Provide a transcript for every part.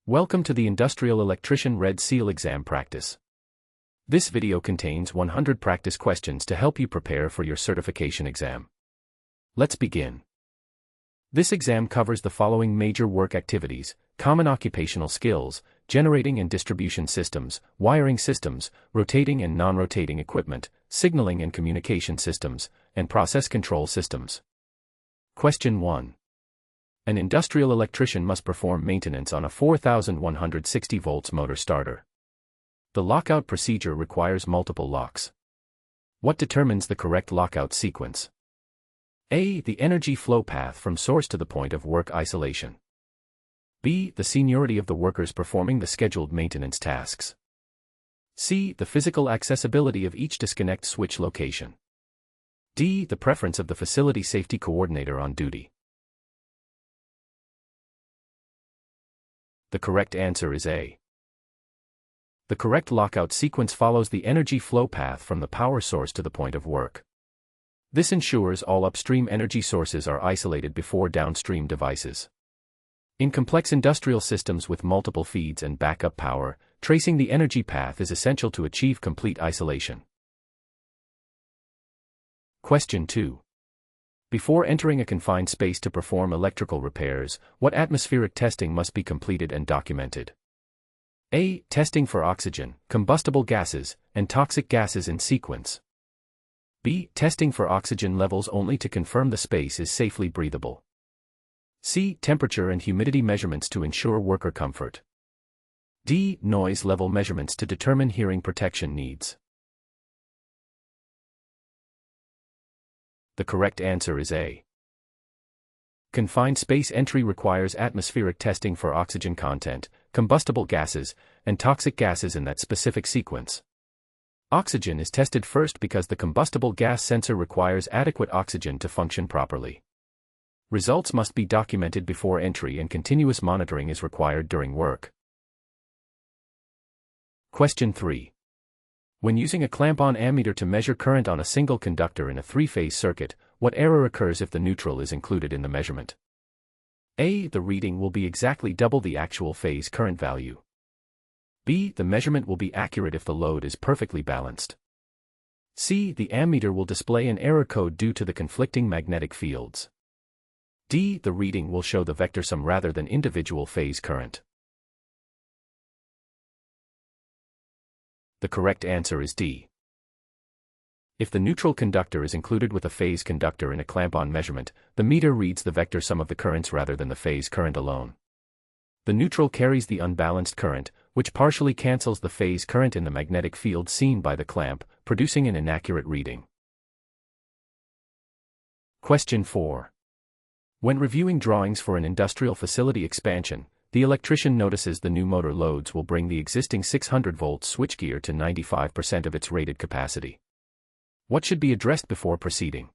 Welcome to the Industrial Electrician Red Seal exam practice. This video contains 100 practice questions to help you prepare for your certification exam. Let's begin. This exam covers the following major work activities: common occupational skills, generating and distribution systems, wiring systems, rotating and non-rotating equipment, signaling and communication systems, and process control systems. Question 1. An industrial electrician must perform maintenance on a 4160 volts motor starter. The lockout procedure requires multiple locks. What determines the correct lockout sequence? A. The energy flow path from source to the point of work isolation. B. The seniority of the workers performing the scheduled maintenance tasks. C. The physical accessibility of each disconnect switch location. D. The preference of the facility safety coordinator on duty. The correct answer is A. The correct lockout sequence follows the energy flow path from the power source to the point of work. This ensures all upstream energy sources are isolated before downstream devices. In complex industrial systems with multiple feeds and backup power, tracing the energy path is essential to achieve complete isolation. Question 2. Before entering a confined space to perform electrical repairs, what atmospheric testing must be completed and documented? A. Testing for oxygen, combustible gases, and toxic gases in sequence. B. Testing for oxygen levels only to confirm the space is safely breathable. C. Temperature and humidity measurements to ensure worker comfort. D. Noise level measurements to determine hearing protection needs. The correct answer is A. Confined space entry requires atmospheric testing for oxygen content, combustible gases, and toxic gases in that specific sequence. Oxygen is tested first because the combustible gas sensor requires adequate oxygen to function properly. Results must be documented before entry and continuous monitoring is required during work. Question 3. When using a clamp-on ammeter to measure current on a single conductor in a three-phase circuit, what error occurs if the neutral is included in the measurement? A. The reading will be exactly double the actual phase current value. B. The measurement will be accurate if the load is perfectly balanced. C. The ammeter will display an error code due to the conflicting magnetic fields. D. The reading will show the vector sum rather than individual phase current. The correct answer is D. If the neutral conductor is included with a phase conductor in a clamp-on measurement, the meter reads the vector sum of the currents rather than the phase current alone. The neutral carries the unbalanced current, which partially cancels the phase current in the magnetic field seen by the clamp, producing an inaccurate reading. Question 4. When reviewing drawings for an industrial facility expansion, the electrician notices the new motor loads will bring the existing 600-volt switchgear to 95% of its rated capacity. What should be addressed before proceeding?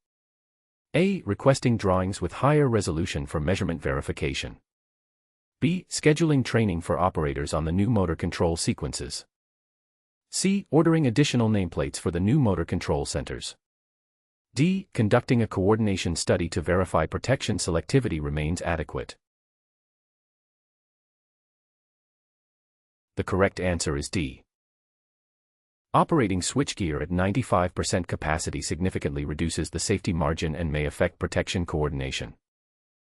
A. Requesting drawings with higher resolution for measurement verification. B. Scheduling training for operators on the new motor control sequences. C. Ordering additional nameplates for the new motor control centers. D. Conducting a coordination study to verify protection selectivity remains adequate. The correct answer is D. Operating switchgear at 95% capacity significantly reduces the safety margin and may affect protection coordination.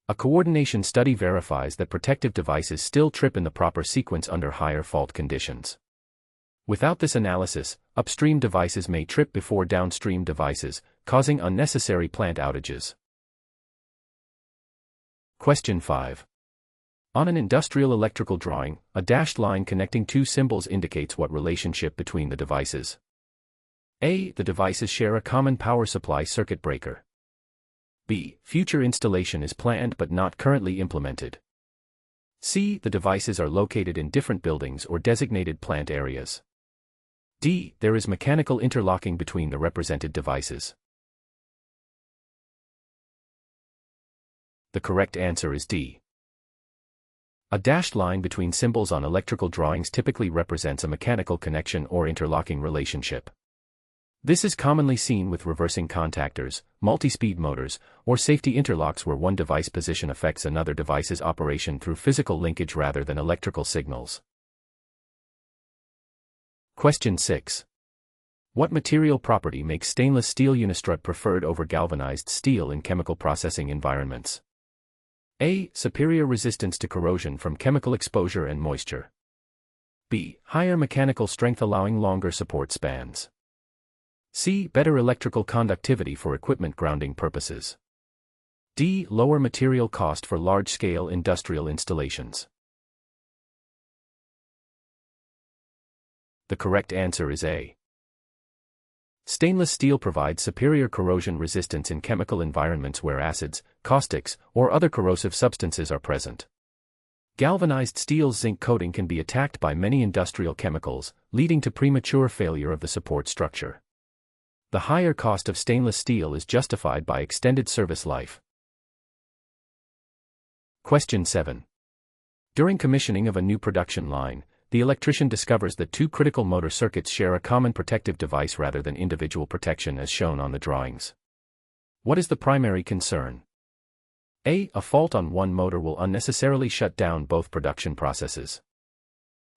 A coordination study verifies that protective devices still trip in the proper sequence under higher fault conditions. Without this analysis, upstream devices may trip before downstream devices, causing unnecessary plant outages. Question 5. On an industrial electrical drawing, a dashed line connecting two symbols indicates what relationship between the devices. A. The devices share a common power supply circuit breaker. B. Future installation is planned but not currently implemented. C. The devices are located in different buildings or designated plant areas. D. There is mechanical interlocking between the represented devices. The correct answer is D. A dashed line between symbols on electrical drawings typically represents a mechanical connection or interlocking relationship. This is commonly seen with reversing contactors, multi-speed motors, or safety interlocks where one device position affects another device's operation through physical linkage rather than electrical signals. Question 6. What material property makes stainless steel unistrut preferred over galvanized steel in chemical processing environments? A. Superior resistance to corrosion from chemical exposure and moisture. B. Higher mechanical strength allowing longer support spans. C. Better electrical conductivity for equipment grounding purposes. D. Lower material cost for large-scale industrial installations. The correct answer is A. Stainless steel provides superior corrosion resistance in chemical environments where acids, caustics, or other corrosive substances are present. Galvanized steel's zinc coating can be attacked by many industrial chemicals, leading to premature failure of the support structure. The higher cost of stainless steel is justified by extended service life. Question 7. During commissioning of a new production line, the electrician discovers that two critical motor circuits share a common protective device rather than individual protection as shown on the drawings. What is the primary concern? A. A fault on one motor will unnecessarily shut down both production processes.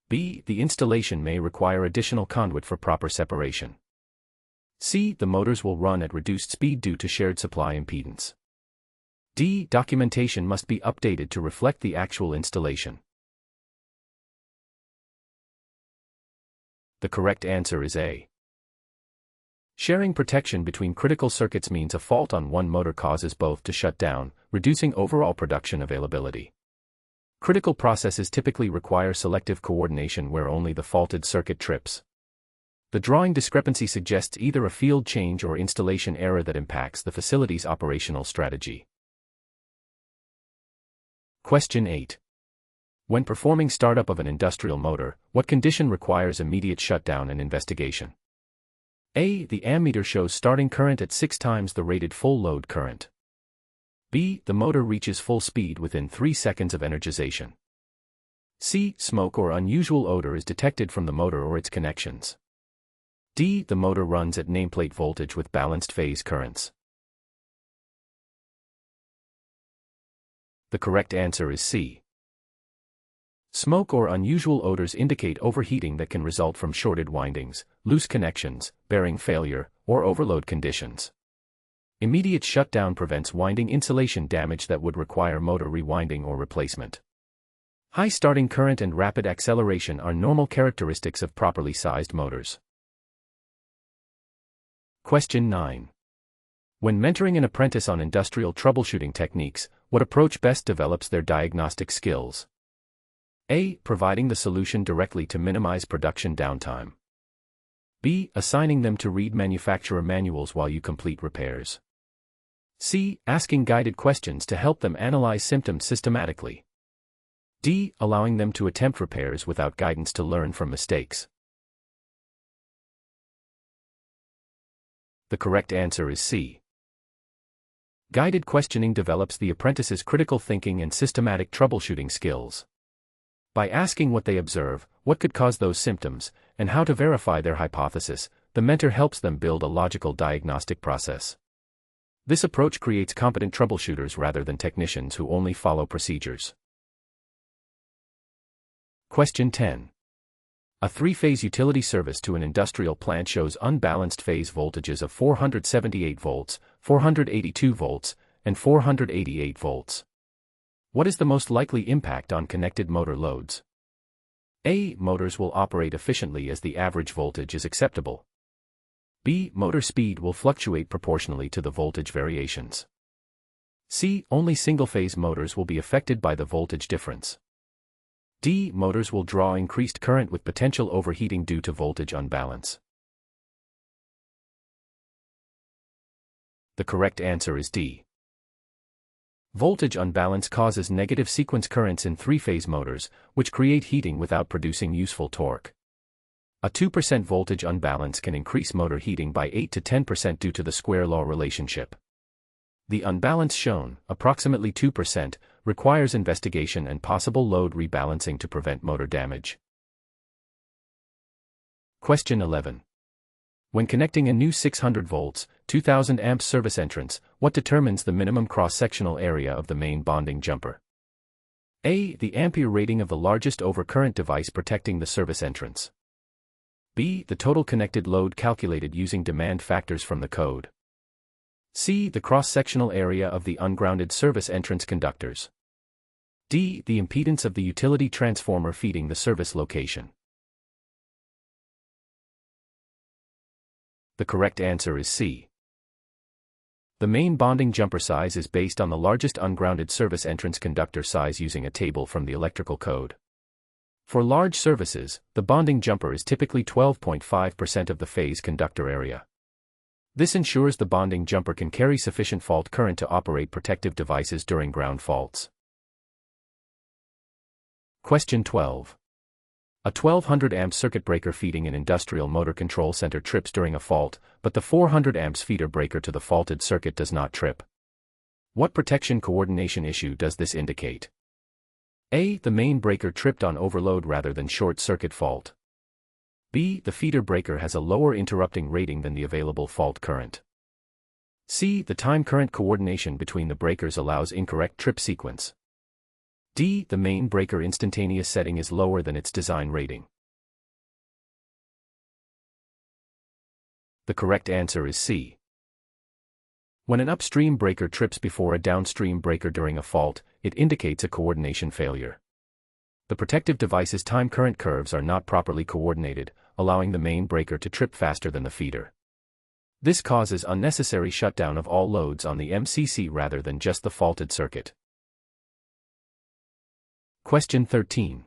B. The installation may require additional conduit for proper separation. C. The motors will run at reduced speed due to shared supply impedance. D. Documentation must be updated to reflect the actual installation. The correct answer is A. Sharing protection between critical circuits means a fault on one motor causes both to shut down, reducing overall production availability. Critical processes typically require selective coordination where only the faulted circuit trips. The drawing discrepancy suggests either a field change or installation error that impacts the facility's operational strategy. Question 8. When performing startup of an industrial motor, what condition requires immediate shutdown and investigation? A. The ammeter shows starting current at 6 times the rated full load current. B. The motor reaches full speed within 3 seconds of energization. C. Smoke or unusual odor is detected from the motor or its connections. D. The motor runs at nameplate voltage with balanced phase currents. The correct answer is C. Smoke or unusual odors indicate overheating that can result from shorted windings, loose connections, bearing failure, or overload conditions. Immediate shutdown prevents winding insulation damage that would require motor rewinding or replacement. High starting current and rapid acceleration are normal characteristics of properly sized motors. Question 9. When mentoring an apprentice on industrial troubleshooting techniques, what approach best develops their diagnostic skills? A. Providing the solution directly to minimize production downtime. B. Assigning them to read manufacturer manuals while you complete repairs. C. Asking guided questions to help them analyze symptoms systematically. D. Allowing them to attempt repairs without guidance to learn from mistakes. The correct answer is C. Guided questioning develops the apprentice's critical thinking and systematic troubleshooting skills. By asking what they observe, what could cause those symptoms, and how to verify their hypothesis, the mentor helps them build a logical diagnostic process. This approach creates competent troubleshooters rather than technicians who only follow procedures. Question 10. A 3-phase utility service to an industrial plant shows unbalanced phase voltages of 478 volts, 482 volts, and 488 volts. What is the most likely impact on connected motor loads? A. Motors will operate efficiently as the average voltage is acceptable. B. Motor speed will fluctuate proportionally to the voltage variations. C. Only single-phase motors will be affected by the voltage difference. D. Motors will draw increased current with potential overheating due to voltage unbalance. The correct answer is D. Voltage unbalance causes negative sequence currents in 3-phase motors, which create heating without producing useful torque. A 2% voltage unbalance can increase motor heating by 8 to 10% due to the square law relationship. The unbalance shown, approximately 2%, requires investigation and possible load rebalancing to prevent motor damage. Question 11. When connecting a new 600 volts, 2000 amps service entrance, what determines the minimum cross-sectional area of the main bonding jumper? A. The ampere rating of the largest overcurrent device protecting the service entrance. B. The total connected load calculated using demand factors from the code. C. The cross-sectional area of the ungrounded service entrance conductors. D. The impedance of the utility transformer feeding the service location. The correct answer is C. The main bonding jumper size is based on the largest ungrounded service entrance conductor size using a table from the electrical code. For large services, the bonding jumper is typically 12.5% of the phase conductor area. This ensures the bonding jumper can carry sufficient fault current to operate protective devices during ground faults. Question 12. A 1200 amp circuit breaker feeding an industrial motor control center trips during a fault, but the 400 amps feeder breaker to the faulted circuit does not trip. What protection coordination issue does this indicate? A. The main breaker tripped on overload rather than short circuit fault. B. The feeder breaker has a lower interrupting rating than the available fault current. C. The time current coordination between the breakers allows incorrect trip sequence. D. The main breaker instantaneous setting is lower than its design rating. The correct answer is C. When an upstream breaker trips before a downstream breaker during a fault, it indicates a coordination failure. The protective device's time current curves are not properly coordinated, allowing the main breaker to trip faster than the feeder. This causes unnecessary shutdown of all loads on the MCC rather than just the faulted circuit. Question 13.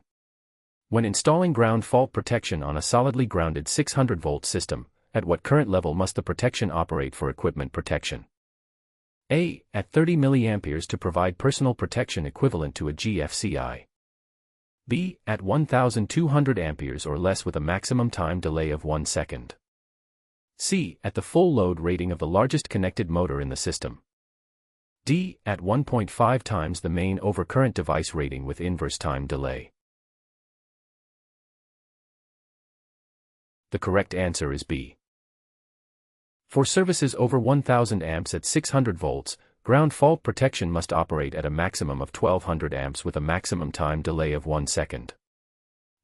When installing ground fault protection on a solidly grounded 600-volt system, at what current level must the protection operate for equipment protection? A. At 30 mA to provide personal protection equivalent to a GFCI. B. At 1200 amperes or less with a maximum time delay of 1 second. C. At the full load rating of the largest connected motor in the system. D. At 1.5 times the main overcurrent device rating with inverse time delay. The correct answer is B. For services over 1000 amps at 600 volts, ground fault protection must operate at a maximum of 1200 amps with a maximum time delay of 1 second.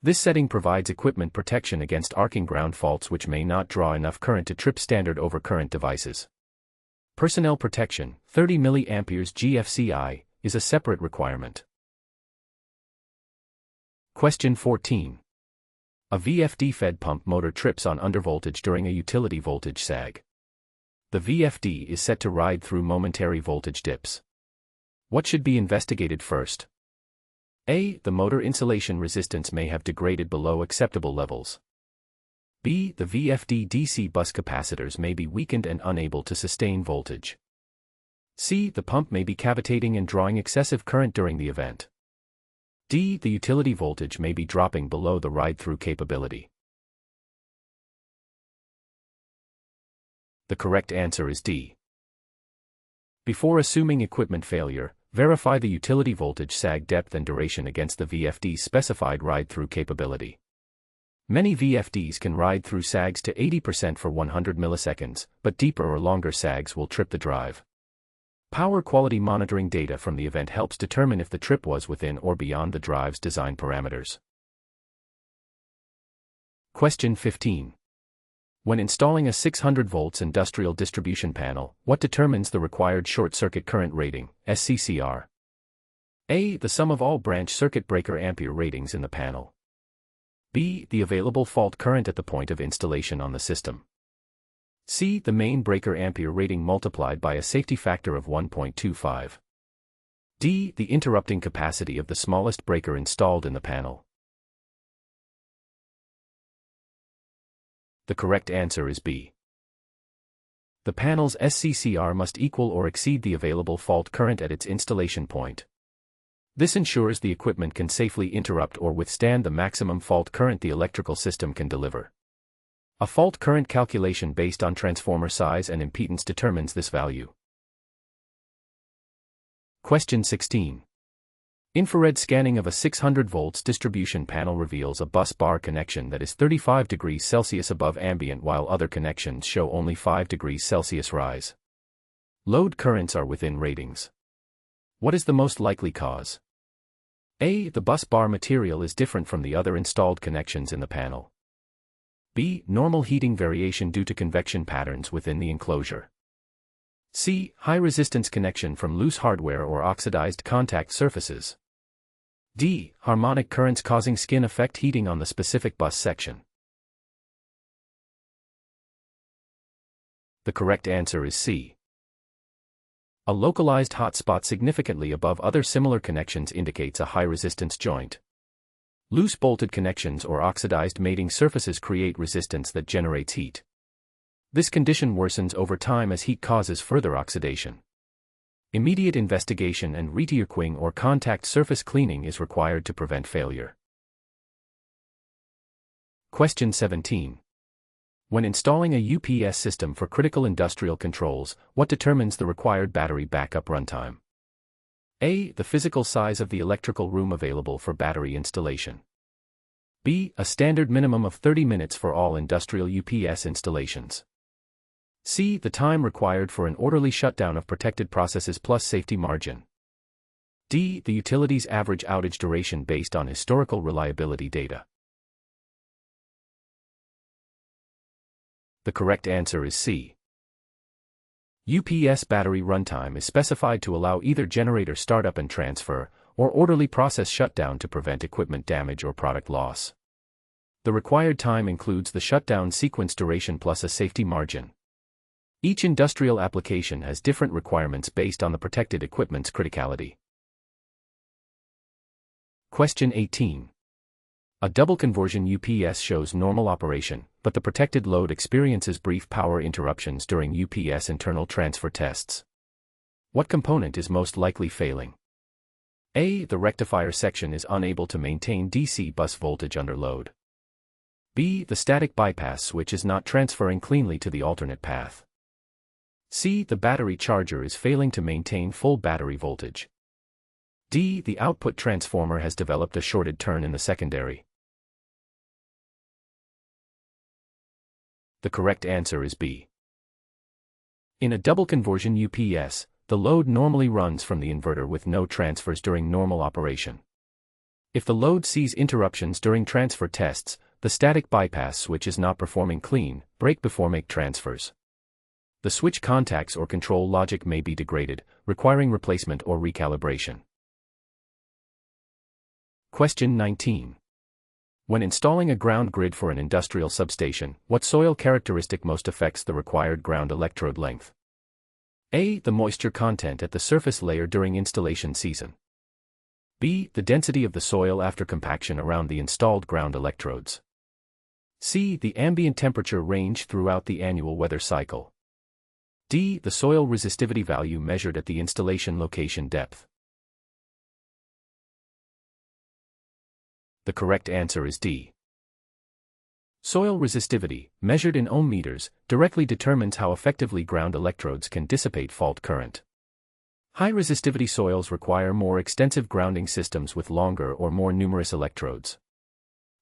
This setting provides equipment protection against arcing ground faults which may not draw enough current to trip standard overcurrent devices. Personnel protection, 30 mA GFCI, is a separate requirement. Question 14. A VFD-fed pump motor trips on undervoltage during a utility voltage sag. The VFD is set to ride through momentary voltage dips. What should be investigated first? A. The motor insulation resistance may have degraded below acceptable levels. B. The VFD DC bus capacitors may be weakened and unable to sustain voltage. C. The pump may be cavitating and drawing excessive current during the event. D. The utility voltage may be dropping below the ride-through capability. The correct answer is D. Before assuming equipment failure, verify the utility voltage sag depth and duration against the VFD's specified ride-through capability. Many VFDs can ride through sags to 80% for 100 milliseconds, but deeper or longer sags will trip the drive. Power quality monitoring data from the event helps determine if the trip was within or beyond the drive's design parameters. Question 15. When installing a 600 volts industrial distribution panel, what determines the required short circuit current rating, SCCR? A. The sum of all branch circuit breaker ampere ratings in the panel. B. The available fault current at the point of installation on the system. C. The main breaker ampere rating multiplied by a safety factor of 1.25. D. The interrupting capacity of the smallest breaker installed in the panel. The correct answer is B. The panel's SCCR must equal or exceed the available fault current at its installation point. This ensures the equipment can safely interrupt or withstand the maximum fault current the electrical system can deliver. A fault current calculation based on transformer size and impedance determines this value. Question 16. Infrared scanning of a 600 volts distribution panel reveals a bus bar connection that is 35 degrees Celsius above ambient, while other connections show only 5 degrees Celsius rise. Load currents are within ratings. What is the most likely cause? A. The bus bar material is different from the other installed connections in the panel. B. Normal heating variation due to convection patterns within the enclosure. C. High resistance connection from loose hardware or oxidized contact surfaces. D. Harmonic currents causing skin effect heating on the specific bus section. The correct answer is C. A localized hot spot significantly above other similar connections indicates a high resistance joint. Loose bolted connections or oxidized mating surfaces create resistance that generates heat. This condition worsens over time as heat causes further oxidation. Immediate investigation and retearquing or contact surface cleaning is required to prevent failure. Question 17. When installing a UPS system for critical industrial controls, what determines the required battery backup runtime? A. The physical size of the electrical room available for battery installation. B. A standard minimum of 30 minutes for all industrial UPS installations. C. The time required for an orderly shutdown of protected processes plus safety margin. D. The utility's average outage duration based on historical reliability data. The correct answer is C. UPS battery runtime is specified to allow either generator startup and transfer, or orderly process shutdown to prevent equipment damage or product loss. The required time includes the shutdown sequence duration plus a safety margin. Each industrial application has different requirements based on the protected equipment's criticality. Question 18. A double conversion UPS shows normal operation, but the protected load experiences brief power interruptions during UPS internal transfer tests. What component is most likely failing? A. The rectifier section is unable to maintain DC bus voltage under load. B. The static bypass switch is not transferring cleanly to the alternate path. C. The battery charger is failing to maintain full battery voltage. D. The output transformer has developed a shorted turn in the secondary. The correct answer is B. In a double conversion UPS, the load normally runs from the inverter with no transfers during normal operation. If the load sees interruptions during transfer tests, the static bypass switch is not performing clean, break before make transfers. The switch contacts or control logic may be degraded, requiring replacement or recalibration. Question 19. When installing a ground grid for an industrial substation, what soil characteristic most affects the required ground electrode length? A. The moisture content at the surface layer during installation season. B. The density of the soil after compaction around the installed ground electrodes. C. The ambient temperature range throughout the annual weather cycle. D. The soil resistivity value measured at the installation location depth. The correct answer is D. Soil resistivity, measured in ohm meters, directly determines how effectively ground electrodes can dissipate fault current. High resistivity soils require more extensive grounding systems with longer or more numerous electrodes.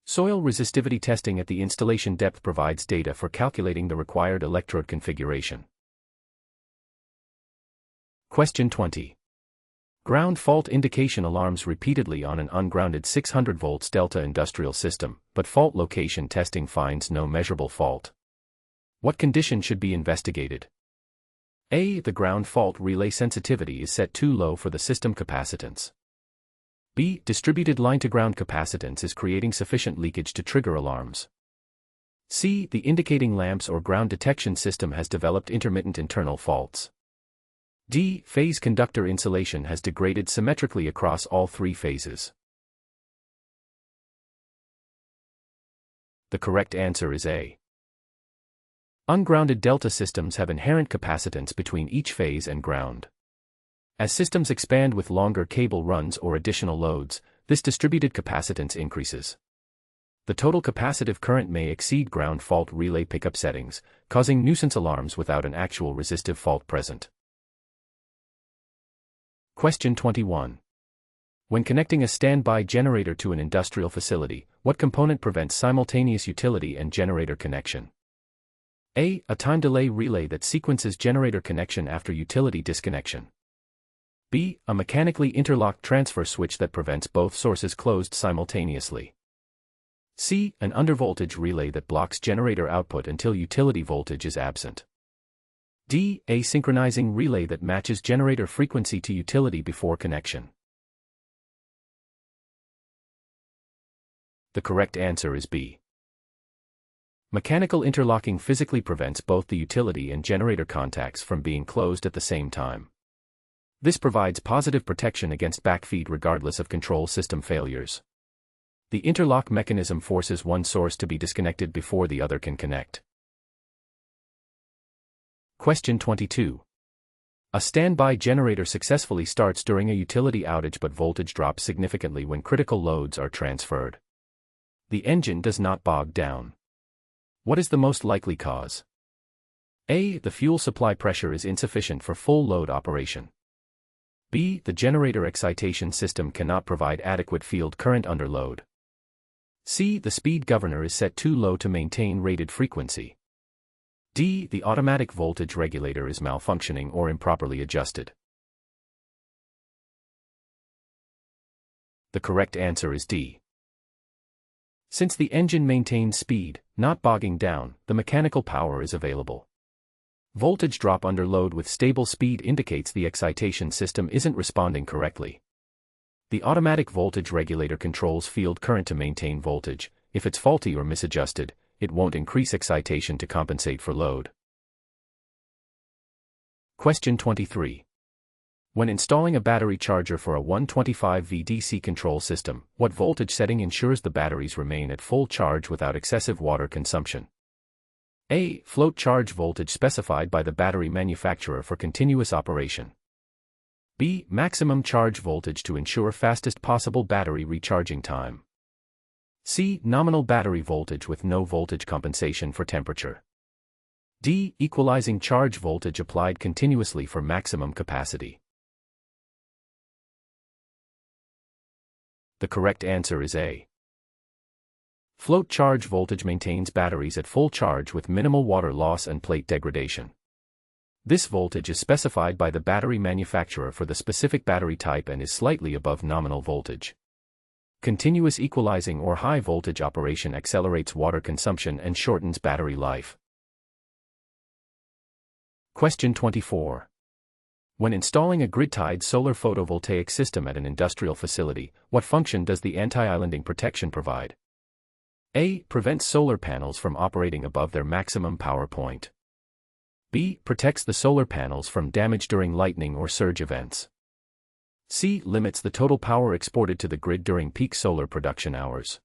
Soil resistivity testing at the installation depth provides data for calculating the required electrode configuration. Question 20. Ground fault indication alarms repeatedly on an ungrounded 600 volts delta industrial system, but fault location testing finds no measurable fault. What condition should be investigated? A. The ground fault relay sensitivity is set too low for the system capacitance. B. Distributed line-to-ground capacitance is creating sufficient leakage to trigger alarms. C. The indicating lamps or ground detection system has developed intermittent internal faults. D. Phase conductor insulation has degraded symmetrically across all three phases. The correct answer is A. Ungrounded delta systems have inherent capacitance between each phase and ground. As systems expand with longer cable runs or additional loads, this distributed capacitance increases. The total capacitive current may exceed ground fault relay pickup settings, causing nuisance alarms without an actual resistive fault present. Question 21. When connecting a standby generator to an industrial facility, what component prevents simultaneous utility and generator connection? A. A time delay relay that sequences generator connection after utility disconnection. B. A mechanically interlocked transfer switch that prevents both sources closed simultaneously. C. An undervoltage relay that blocks generator output until utility voltage is absent. D. A synchronizing relay that matches generator frequency to utility before connection. The correct answer is B. Mechanical interlocking physically prevents both the utility and generator contacts from being closed at the same time. This provides positive protection against backfeed regardless of control system failures. The interlock mechanism forces one source to be disconnected before the other can connect. Question 22. A standby generator successfully starts during a utility outage but voltage drops significantly when critical loads are transferred. The engine does not bog down. What is the most likely cause? A. The fuel supply pressure is insufficient for full load operation. B. The generator excitation system cannot provide adequate field current under load. C. The speed governor is set too low to maintain rated frequency. D. The automatic voltage regulator is malfunctioning or improperly adjusted. The correct answer is D. Since the engine maintains speed, not bogging down, the mechanical power is available. Voltage drop under load with stable speed indicates the excitation system isn't responding correctly. The automatic voltage regulator controls field current to maintain voltage. If it's faulty or misadjusted, it won't increase excitation to compensate for load. Question 23. When installing a battery charger for a 125V DC control system, what voltage setting ensures the batteries remain at full charge without excessive water consumption? A. Float charge voltage specified by the battery manufacturer for continuous operation. B. Maximum charge voltage to ensure fastest possible battery recharging time. C. Nominal battery voltage with no voltage compensation for temperature. D. Equalizing charge voltage applied continuously for maximum capacity. The correct answer is A. Float charge voltage maintains batteries at full charge with minimal water loss and plate degradation. This voltage is specified by the battery manufacturer for the specific battery type and is slightly above nominal voltage. Continuous equalizing or high voltage operation accelerates water consumption and shortens battery life. Question 24. When installing a grid-tied solar photovoltaic system at an industrial facility, what function does the anti-islanding protection provide? A. Prevents solar panels from operating above their maximum power point. B. Protects the solar panels from damage during lightning or surge events. C. Limits the total power exported to the grid during peak solar production hours.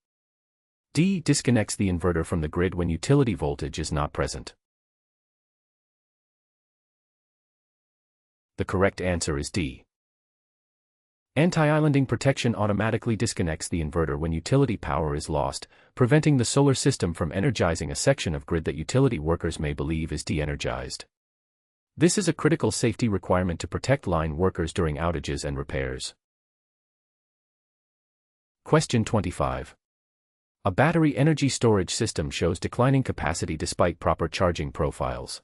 D. Disconnects the inverter from the grid when utility voltage is not present. The correct answer is D. Anti-islanding protection automatically disconnects the inverter when utility power is lost, preventing the solar system from energizing a section of grid that utility workers may believe is de-energized. This is a critical safety requirement to protect line workers during outages and repairs. Question 25. A battery energy storage system shows declining capacity despite proper charging profiles.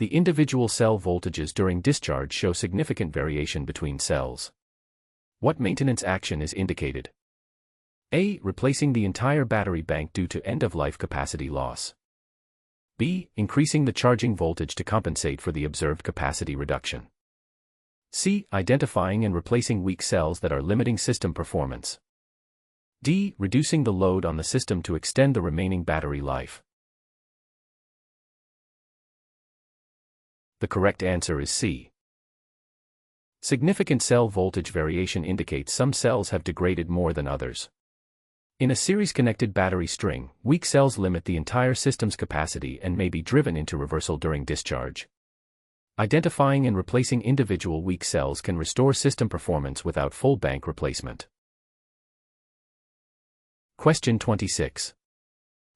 The individual cell voltages during discharge show significant variation between cells. What maintenance action is indicated? A. Replacing the entire battery bank due to end-of-life capacity loss. B. Increasing the charging voltage to compensate for the observed capacity reduction. C. Identifying and replacing weak cells that are limiting system performance. D. Reducing the load on the system to extend the remaining battery life. The correct answer is C. Significant cell voltage variation indicates some cells have degraded more than others. In a series-connected battery string, weak cells limit the entire system's capacity and may be driven into reversal during discharge. Identifying and replacing individual weak cells can restore system performance without full bank replacement. Question 26.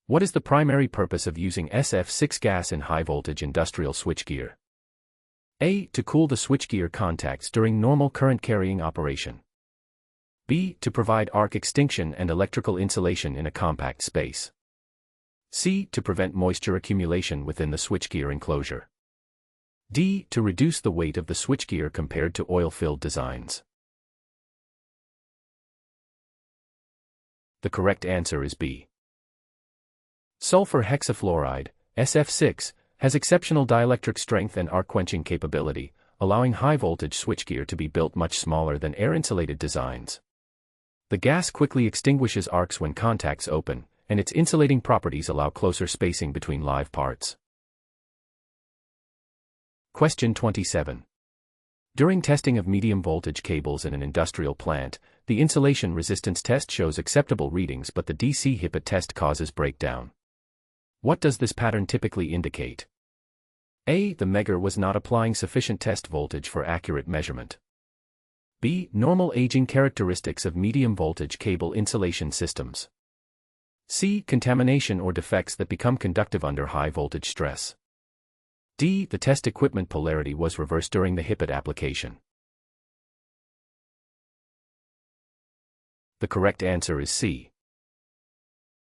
What is the primary purpose of using SF6 gas in high-voltage industrial switchgear? A. To cool the switchgear contacts during normal current carrying operation. B. To provide arc extinction and electrical insulation in a compact space. C. To prevent moisture accumulation within the switchgear enclosure. D. To reduce the weight of the switchgear compared to oil-filled designs. The correct answer is B. Sulfur hexafluoride, SF6, has exceptional dielectric strength and arc-quenching capability, allowing high-voltage switchgear to be built much smaller than air-insulated designs. The gas quickly extinguishes arcs when contacts open, and its insulating properties allow closer spacing between live parts. Question 27. During testing of medium-voltage cables in an industrial plant, the insulation resistance test shows acceptable readings but the DC Hippett test causes breakdown. What does this pattern typically indicate? A. The megger was not applying sufficient test voltage for accurate measurement. B. Normal aging characteristics of medium-voltage cable insulation systems. C. Contamination or defects that become conductive under high-voltage stress. D. The test equipment polarity was reversed during the Hippett application. The correct answer is C.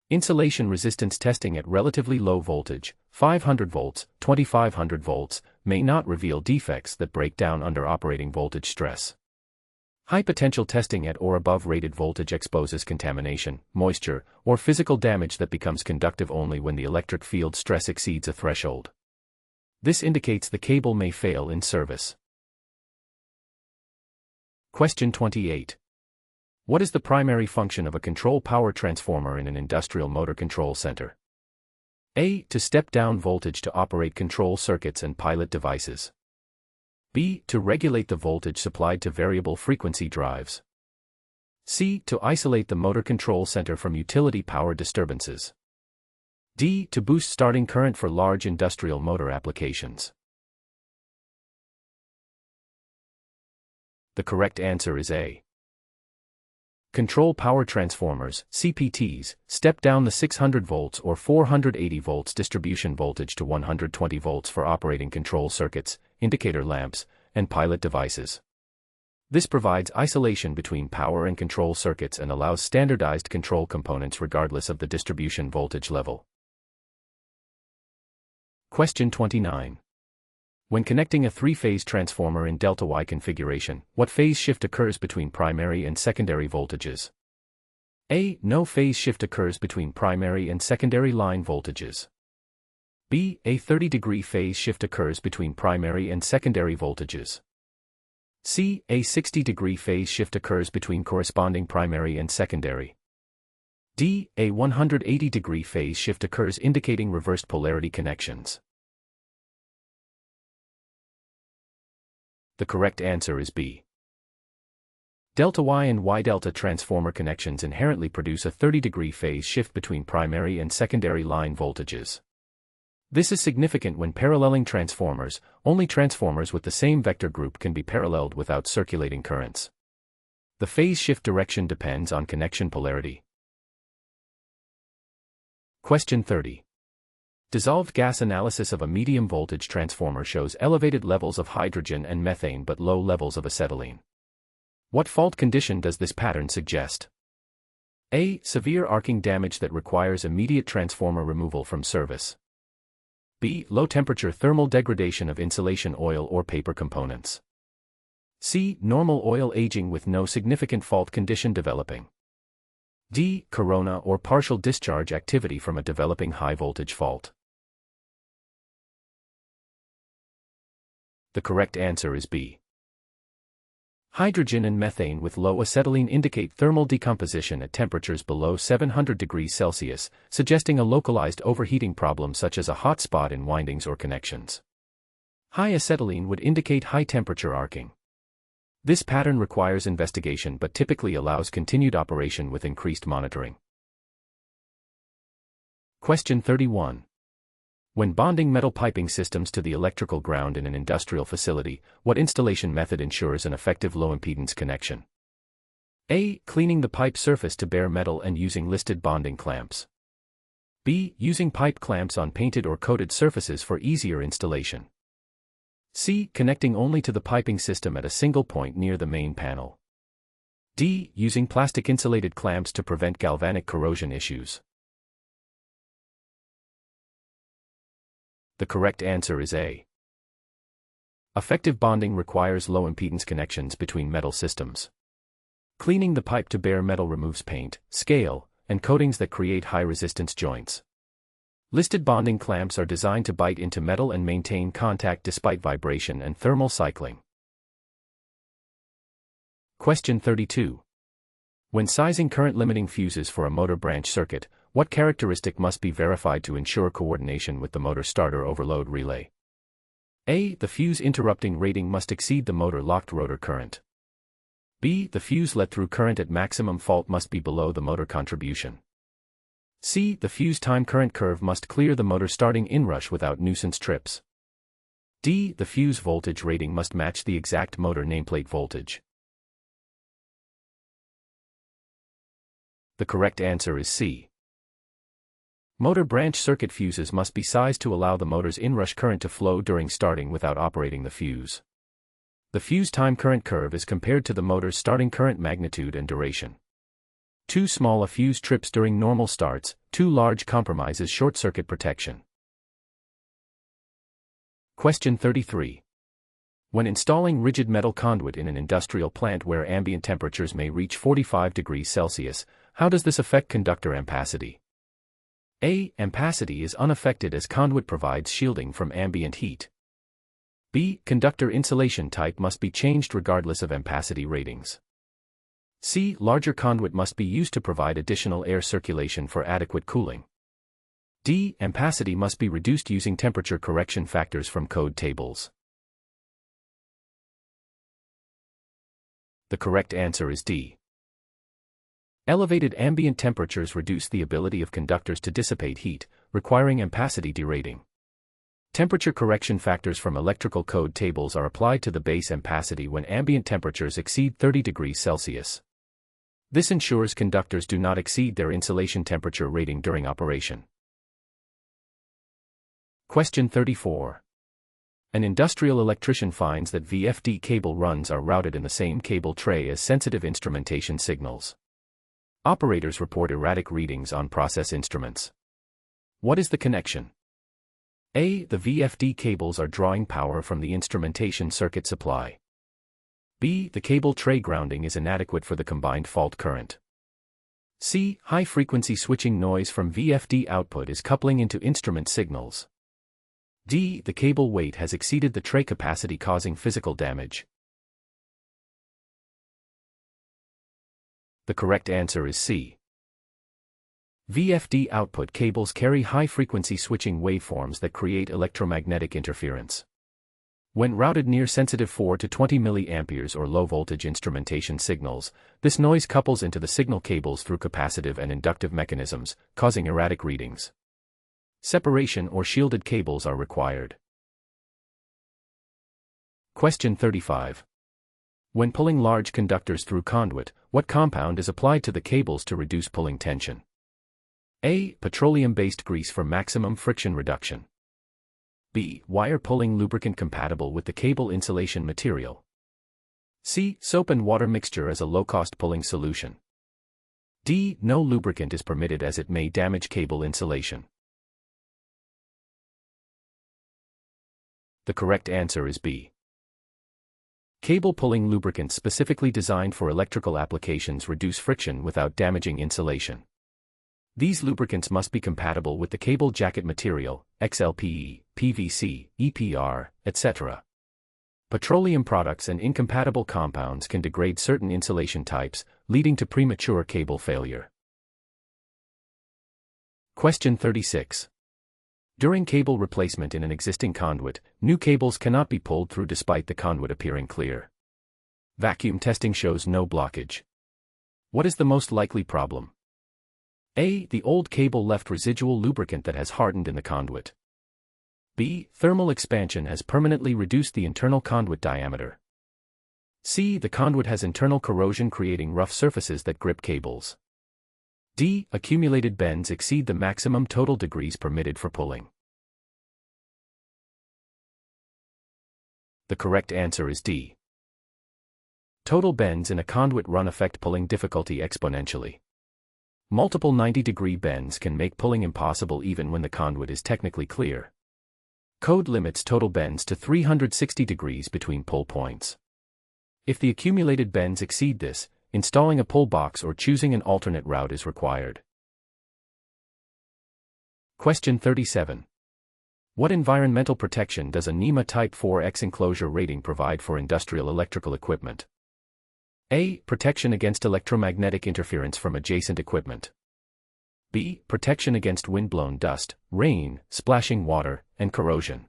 Insulation resistance testing at relatively low voltage, 500 volts, 2500 volts, may not reveal defects that break down under operating voltage stress. High potential testing at or above rated voltage exposes contamination, moisture, or physical damage that becomes conductive only when the electric field stress exceeds a threshold. This indicates the cable may fail in service. Question 28. What is the primary function of a control power transformer in an industrial motor control center? A. To step down voltage to operate control circuits and pilot devices. B. To regulate the voltage supplied to variable frequency drives. C. To isolate the motor control center from utility power disturbances. D. To boost starting current for large industrial motor applications. The correct answer is A. Control power transformers, CPTs, step down the 600 volts or 480 volts distribution voltage to 120 volts for operating control circuits, indicator lamps, and pilot devices. This provides isolation between power and control circuits and allows standardized control components regardless of the distribution voltage level. Question 29. When connecting a three-phase transformer in delta Y configuration, what phase shift occurs between primary and secondary voltages? A. No phase shift occurs between primary and secondary line voltages. B. A 30-degree phase shift occurs between primary and secondary voltages. C. A 60-degree phase shift occurs between corresponding primary and secondary. D. A 180-degree phase shift occurs indicating reversed polarity connections. The correct answer is B. Delta Y and Y delta transformer connections inherently produce a 30-degree phase shift between primary and secondary line voltages. This is significant when paralleling transformers. Only transformers with the same vector group can be paralleled without circulating currents. The phase shift direction depends on connection polarity. Question 30. Dissolved gas analysis of a medium voltage transformer shows elevated levels of hydrogen and methane but low levels of acetylene. What fault condition does this pattern suggest? A. Severe arcing damage that requires immediate transformer removal from service. B. Low temperature thermal degradation of insulation oil or paper components. C. Normal oil aging with no significant fault condition developing. D. Corona or partial discharge activity from a developing high-voltage fault. The correct answer is B. Hydrogen and methane with low acetylene indicate thermal decomposition at temperatures below 700 degrees Celsius, suggesting a localized overheating problem such as a hot spot in windings or connections. High acetylene would indicate high-temperature arcing. This pattern requires investigation but typically allows continued operation with increased monitoring. Question 31. When bonding metal piping systems to the electrical ground in an industrial facility, what installation method ensures an effective low-impedance connection? A. Cleaning the pipe surface to bare metal and using listed bonding clamps. B. Using pipe clamps on painted or coated surfaces for easier installation. C. Connecting only to the piping system at a single point near the main panel. D. Using plastic insulated clamps to prevent galvanic corrosion issues. The correct answer is A. Effective bonding requires low impedance connections between metal systems. Cleaning the pipe to bare metal removes paint, scale, and coatings that create high resistance joints. Listed bonding clamps are designed to bite into metal and maintain contact despite vibration and thermal cycling. Question 32. When sizing current limiting fuses for a motor branch circuit, what characteristic must be verified to ensure coordination with the motor starter overload relay? A. The fuse interrupting rating must exceed the motor locked rotor current. B. The fuse let-through current at maximum fault must be below the motor contribution. C. The fuse time current curve must clear the motor starting inrush without nuisance trips. D. The fuse voltage rating must match the exact motor nameplate voltage. The correct answer is C. Motor branch circuit fuses must be sized to allow the motor's inrush current to flow during starting without operating the fuse. The fuse time current curve is compared to the motor's starting current magnitude and duration. Too small a fuse trips during normal starts, too large compromises short circuit protection. Question 33. When installing rigid metal conduit in an industrial plant where ambient temperatures may reach 45 degrees Celsius, how does this affect conductor ampacity? A. Ampacity is unaffected as conduit provides shielding from ambient heat. B. Conductor insulation type must be changed regardless of ampacity ratings. C. Larger conduit must be used to provide additional air circulation for adequate cooling. D. Ampacity must be reduced using temperature correction factors from code tables. The correct answer is D. Elevated ambient temperatures reduce the ability of conductors to dissipate heat, requiring ampacity derating. Temperature correction factors from electrical code tables are applied to the base ampacity when ambient temperatures exceed 30 degrees Celsius. This ensures conductors do not exceed their insulation temperature rating during operation. Question 34. An industrial electrician finds that VFD cable runs are routed in the same cable tray as sensitive instrumentation signals. Operators report erratic readings on process instruments. What is the connection? A. The VFD cables are drawing power from the instrumentation circuit supply. B. The cable tray grounding is inadequate for the combined fault current. C. High-frequency switching noise from VFD output is coupling into instrument signals. D. The cable weight has exceeded the tray capacity causing physical damage. The correct answer is C. VFD output cables carry high-frequency switching waveforms that create electromagnetic interference. When routed near sensitive 4 to 20 mA or low-voltage instrumentation signals, this noise couples into the signal cables through capacitive and inductive mechanisms, causing erratic readings. Separation or shielded cables are required. Question 35. When pulling large conductors through conduit, what compound is applied to the cables to reduce pulling tension? A. Petroleum-based grease for maximum friction reduction. B. Wire pulling lubricant compatible with the cable insulation material. C. Soap and water mixture as a low-cost pulling solution. D. No lubricant is permitted as it may damage cable insulation. The correct answer is B. Cable pulling lubricants specifically designed for electrical applications reduce friction without damaging insulation. These lubricants must be compatible with the cable jacket material, XLPE, PVC, EPR, etc. Petroleum products and incompatible compounds can degrade certain insulation types, leading to premature cable failure. Question 36. During cable replacement in an existing conduit, new cables cannot be pulled through despite the conduit appearing clear. Vacuum testing shows no blockage. What is the most likely problem? A. The old cable left residual lubricant that has hardened in the conduit. B. Thermal expansion has permanently reduced the internal conduit diameter. C. The conduit has internal corrosion creating rough surfaces that grip cables. D. Accumulated bends exceed the maximum total degrees permitted for pulling. The correct answer is D. Total bends in a conduit run affect pulling difficulty exponentially. Multiple 90-degree bends can make pulling impossible even when the conduit is technically clear. Code limits total bends to 360 degrees between pull points. If the accumulated bends exceed this, installing a pull box or choosing an alternate route is required. Question 37. What environmental protection does a NEMA Type 4X enclosure rating provide for industrial electrical equipment? A. Protection against electromagnetic interference from adjacent equipment. B. Protection against wind-blown dust, rain, splashing water, and corrosion.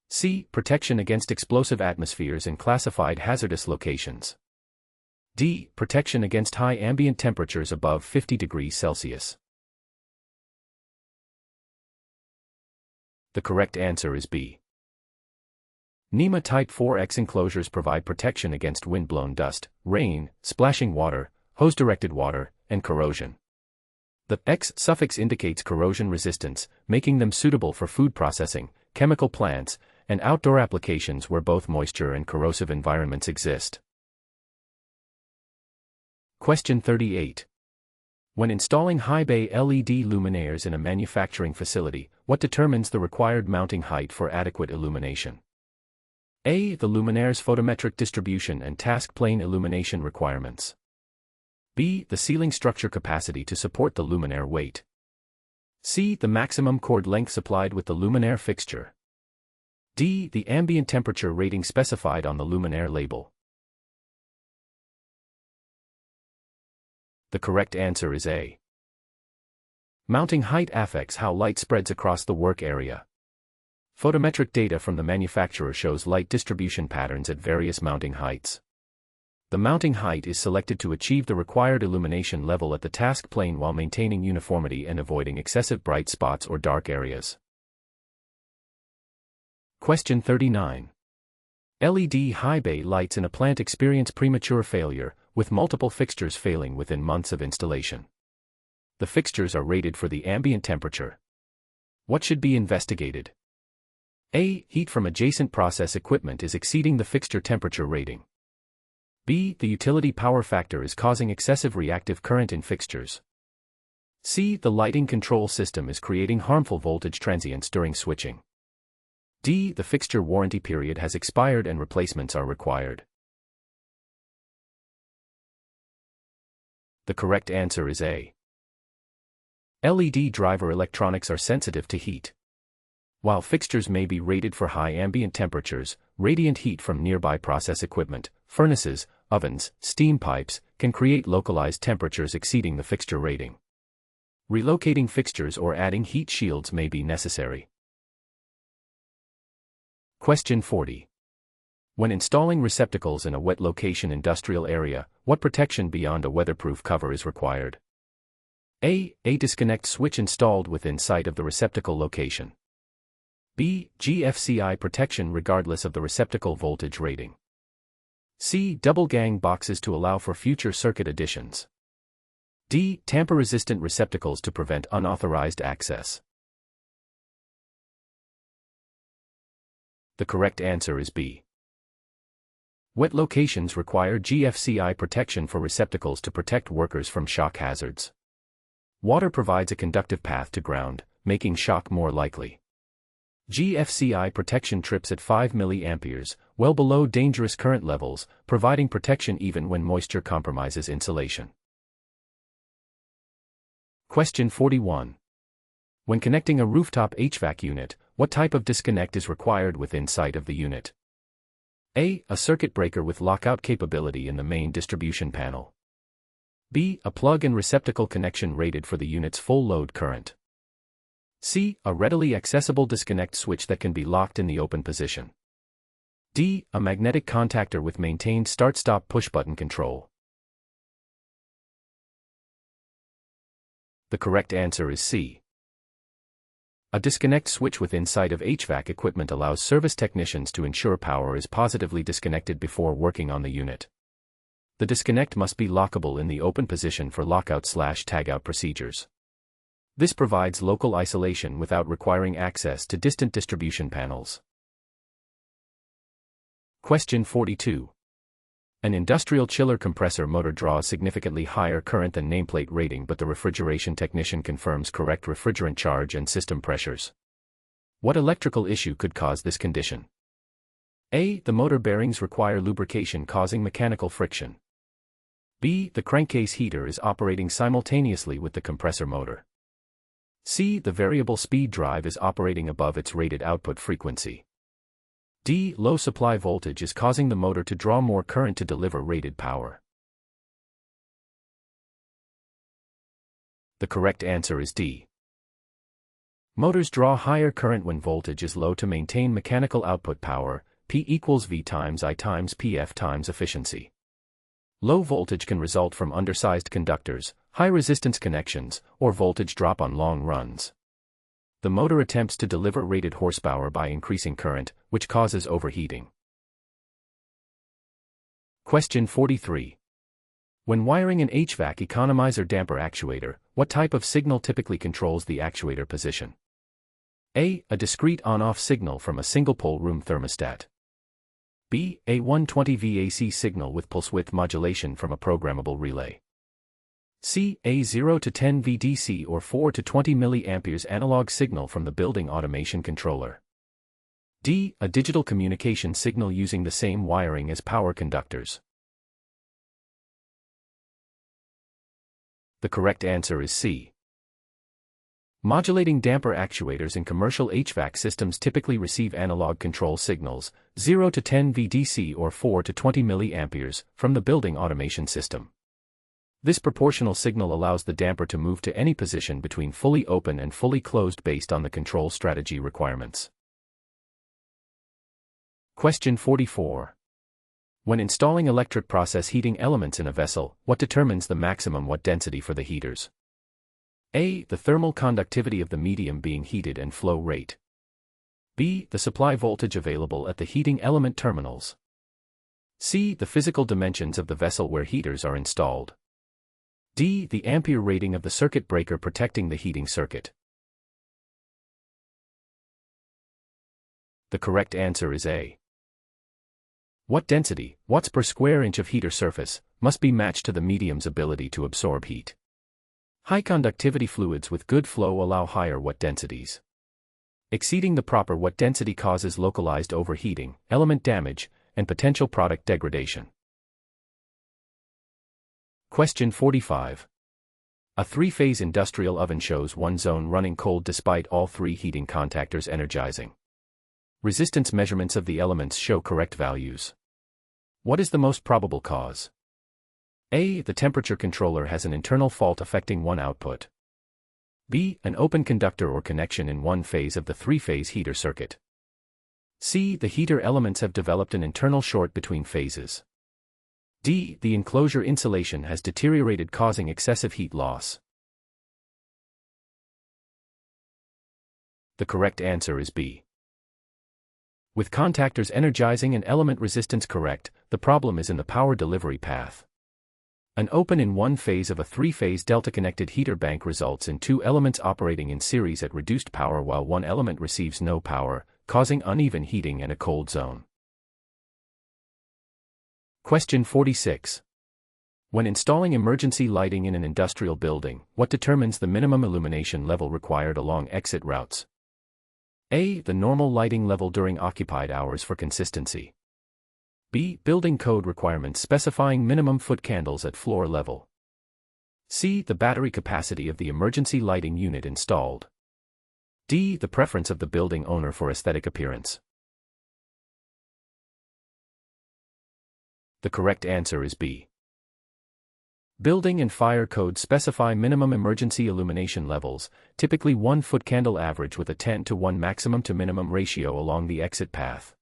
C. Protection against explosive atmospheres in classified hazardous locations. D. Protection against high ambient temperatures above 50 degrees Celsius. The correct answer is B. NEMA Type 4X enclosures provide protection against wind-blown dust, rain, splashing water, hose-directed water, and corrosion. The X suffix indicates corrosion resistance, making them suitable for food processing, chemical plants, and outdoor applications where both moisture and corrosive environments exist. Question 38. When installing high bay LED luminaires in a manufacturing facility, what determines the required mounting height for adequate illumination? A. The luminaire's photometric distribution and task plane illumination requirements. B. The ceiling structure capacity to support the luminaire weight. C. The maximum cord length supplied with the luminaire fixture. D. The ambient temperature rating specified on the luminaire label. The correct answer is A. Mounting height affects how light spreads across the work area. Photometric data from the manufacturer shows light distribution patterns at various mounting heights. The mounting height is selected to achieve the required illumination level at the task plane while maintaining uniformity and avoiding excessive bright spots or dark areas. Question 39. LED high bay lights in a plant experience premature failure, with multiple fixtures failing within months of installation. The fixtures are rated for the ambient temperature. What should be investigated? A. Heat from adjacent process equipment is exceeding the fixture temperature rating. B. The utility power factor is causing excessive reactive current in fixtures. C. The lighting control system is creating harmful voltage transients during switching. D. The fixture warranty period has expired and replacements are required. The correct answer is A. LED driver electronics are sensitive to heat. While fixtures may be rated for high ambient temperatures, radiant heat from nearby process equipment, furnaces, ovens, steam pipes, can create localized temperatures exceeding the fixture rating. Relocating fixtures or adding heat shields may be necessary. Question 40. When installing receptacles in a wet location industrial area, what protection beyond a weatherproof cover is required? A. A disconnect switch installed within sight of the receptacle location. B. GFCI protection regardless of the receptacle voltage rating. C. Double gang boxes to allow for future circuit additions. D. Tamper-resistant receptacles to prevent unauthorized access. The correct answer is B. Wet locations require GFCI protection for receptacles to protect workers from shock hazards. Water provides a conductive path to ground, making shock more likely. GFCI protection trips at 5 mA, well below dangerous current levels, providing protection even when moisture compromises insulation. Question 41. When connecting a rooftop HVAC unit, what type of disconnect is required within sight of the unit? A. A circuit breaker with lockout capability in the main distribution panel. B. A plug and receptacle connection rated for the unit's full load current. C. A readily accessible disconnect switch that can be locked in the open position. D. A magnetic contactor with maintained start-stop push-button control. The correct answer is C. A disconnect switch within sight of HVAC equipment allows service technicians to ensure power is positively disconnected before working on the unit. The disconnect must be lockable in the open position for lockout/tagout procedures. This provides local isolation without requiring access to distant distribution panels. Question 42. An industrial chiller compressor motor draws significantly higher current than nameplate rating, but the refrigeration technician confirms correct refrigerant charge and system pressures. What electrical issue could cause this condition? A. The motor bearings require lubrication, causing mechanical friction. B. The crankcase heater is operating simultaneously with the compressor motor. C. The variable speed drive is operating above its rated output frequency. D. Low supply voltage is causing the motor to draw more current to deliver rated power. The correct answer is D. Motors draw higher current when voltage is low to maintain mechanical output power, P equals V times I times PF times efficiency. Low voltage can result from undersized conductors, high resistance connections, or voltage drop on long runs. The motor attempts to deliver rated horsepower by increasing current, which causes overheating. Question 43. When wiring an HVAC economizer damper actuator, what type of signal typically controls the actuator position? A. A discrete on-off signal from a single-pole room thermostat. B. A 120 VAC signal with pulse width modulation from a programmable relay. C. A 0 to 10 VDC or 4 to 20 mA analog signal from the building automation controller. D. A digital communication signal using the same wiring as power conductors. The correct answer is C. Modulating damper actuators in commercial HVAC systems typically receive analog control signals, 0 to 10 VDC or 4 to 20 mA, from the building automation system. This proportional signal allows the damper to move to any position between fully open and fully closed based on the control strategy requirements. Question 44. When installing electric process heating elements in a vessel, what determines the maximum watt density for the heaters? A. The thermal conductivity of the medium being heated and flow rate. B. The supply voltage available at the heating element terminals. C. The physical dimensions of the vessel where heaters are installed. D. The ampere rating of the circuit breaker protecting the heating circuit. The correct answer is A. Watt density, watts per square inch of heater surface, must be matched to the medium's ability to absorb heat. High conductivity fluids with good flow allow higher watt densities. Exceeding the proper watt density causes localized overheating, element damage, and potential product degradation. Question 45. A three-phase industrial oven shows one zone running cold despite all three heating contactors energizing. Resistance measurements of the elements show correct values. What is the most probable cause? A. The temperature controller has an internal fault affecting one output. B. An open conductor or connection in one phase of the three-phase heater circuit. C. The heater elements have developed an internal short between phases. D. The enclosure insulation has deteriorated causing excessive heat loss. The correct answer is B. With contactors energizing and element resistance correct, the problem is in the power delivery path. An open in one phase of a three-phase delta-connected heater bank results in two elements operating in series at reduced power while one element receives no power, causing uneven heating and a cold zone. Question 46. When installing emergency lighting in an industrial building, what determines the minimum illumination level required along exit routes? A. The normal lighting level during occupied hours for consistency. B. Building code requirements specifying minimum foot candles at floor level. C. The battery capacity of the emergency lighting unit installed. D. The preference of the building owner for aesthetic appearance. The correct answer is B. Building and fire codes specify minimum emergency illumination levels, typically 1 foot candle average with a 10:1 maximum to minimum ratio along the exit path.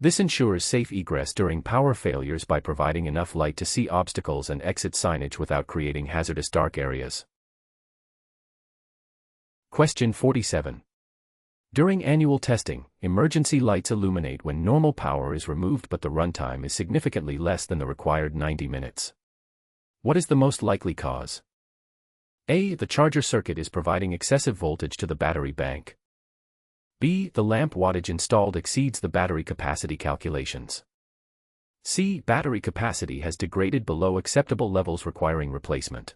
This ensures safe egress during power failures by providing enough light to see obstacles and exit signage without creating hazardous dark areas. Question 47. During annual testing, emergency lights illuminate when normal power is removed but the runtime is significantly less than the required 90 minutes. What is the most likely cause? A. The charger circuit is providing excessive voltage to the battery bank. B. The lamp wattage installed exceeds the battery capacity calculations. C. Battery capacity has degraded below acceptable levels requiring replacement.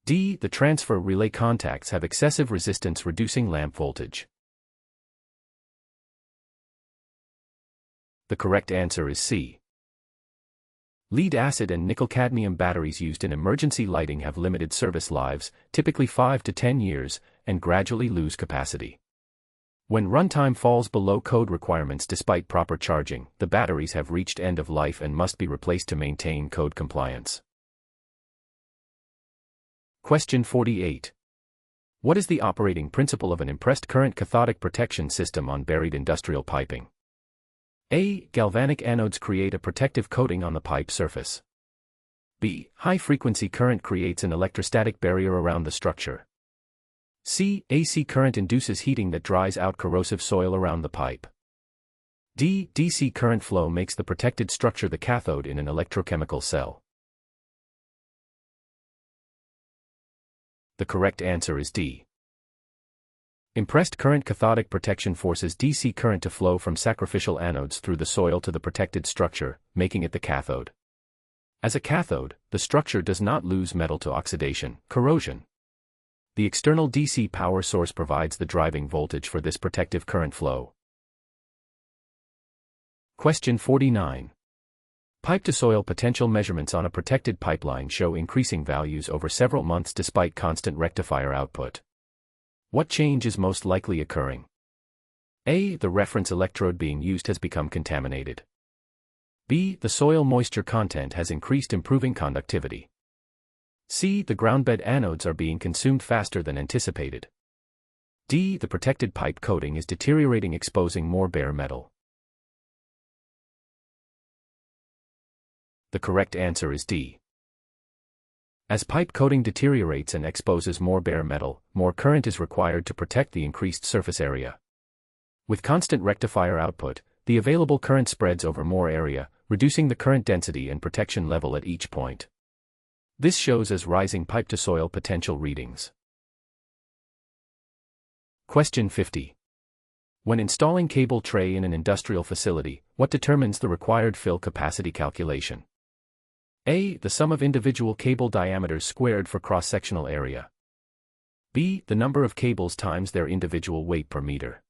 D. The transfer relay contacts have excessive resistance reducing lamp voltage. The correct answer is C. Lead-acid and nickel-cadmium batteries used in emergency lighting have limited service lives, typically 5 to 10 years, and gradually lose capacity. When runtime falls below code requirements despite proper charging, the batteries have reached end of life and must be replaced to maintain code compliance. Question 48. What is the operating principle of an impressed current cathodic protection system on buried industrial piping? A. Galvanic anodes create a protective coating on the pipe surface. B. High-frequency current creates an electrostatic barrier around the structure. C. AC current induces heating that dries out corrosive soil around the pipe. D. DC current flow makes the protected structure the cathode in an electrochemical cell. The correct answer is D. Impressed current cathodic protection forces DC current to flow from sacrificial anodes through the soil to the protected structure, making it the cathode. As a cathode, the structure does not lose metal to oxidation, corrosion. The external DC power source provides the driving voltage for this protective current flow. Question 49. Pipe-to-soil potential measurements on a protected pipeline show increasing values over several months despite constant rectifier output. What change is most likely occurring? A. The reference electrode being used has become contaminated. B. The soil moisture content has increased, improving conductivity. C. The groundbed anodes are being consumed faster than anticipated. D. The protected pipe coating is deteriorating, exposing more bare metal. The correct answer is D. As pipe coating deteriorates and exposes more bare metal, more current is required to protect the increased surface area. With constant rectifier output, the available current spreads over more area, reducing the current density and protection level at each point. This shows as rising pipe-to-soil potential readings. Question 50. When installing cable tray in an industrial facility, what determines the required fill capacity calculation? A. The sum of individual cable diameters squared for cross-sectional area. B. The number of cables times their individual weight per meter.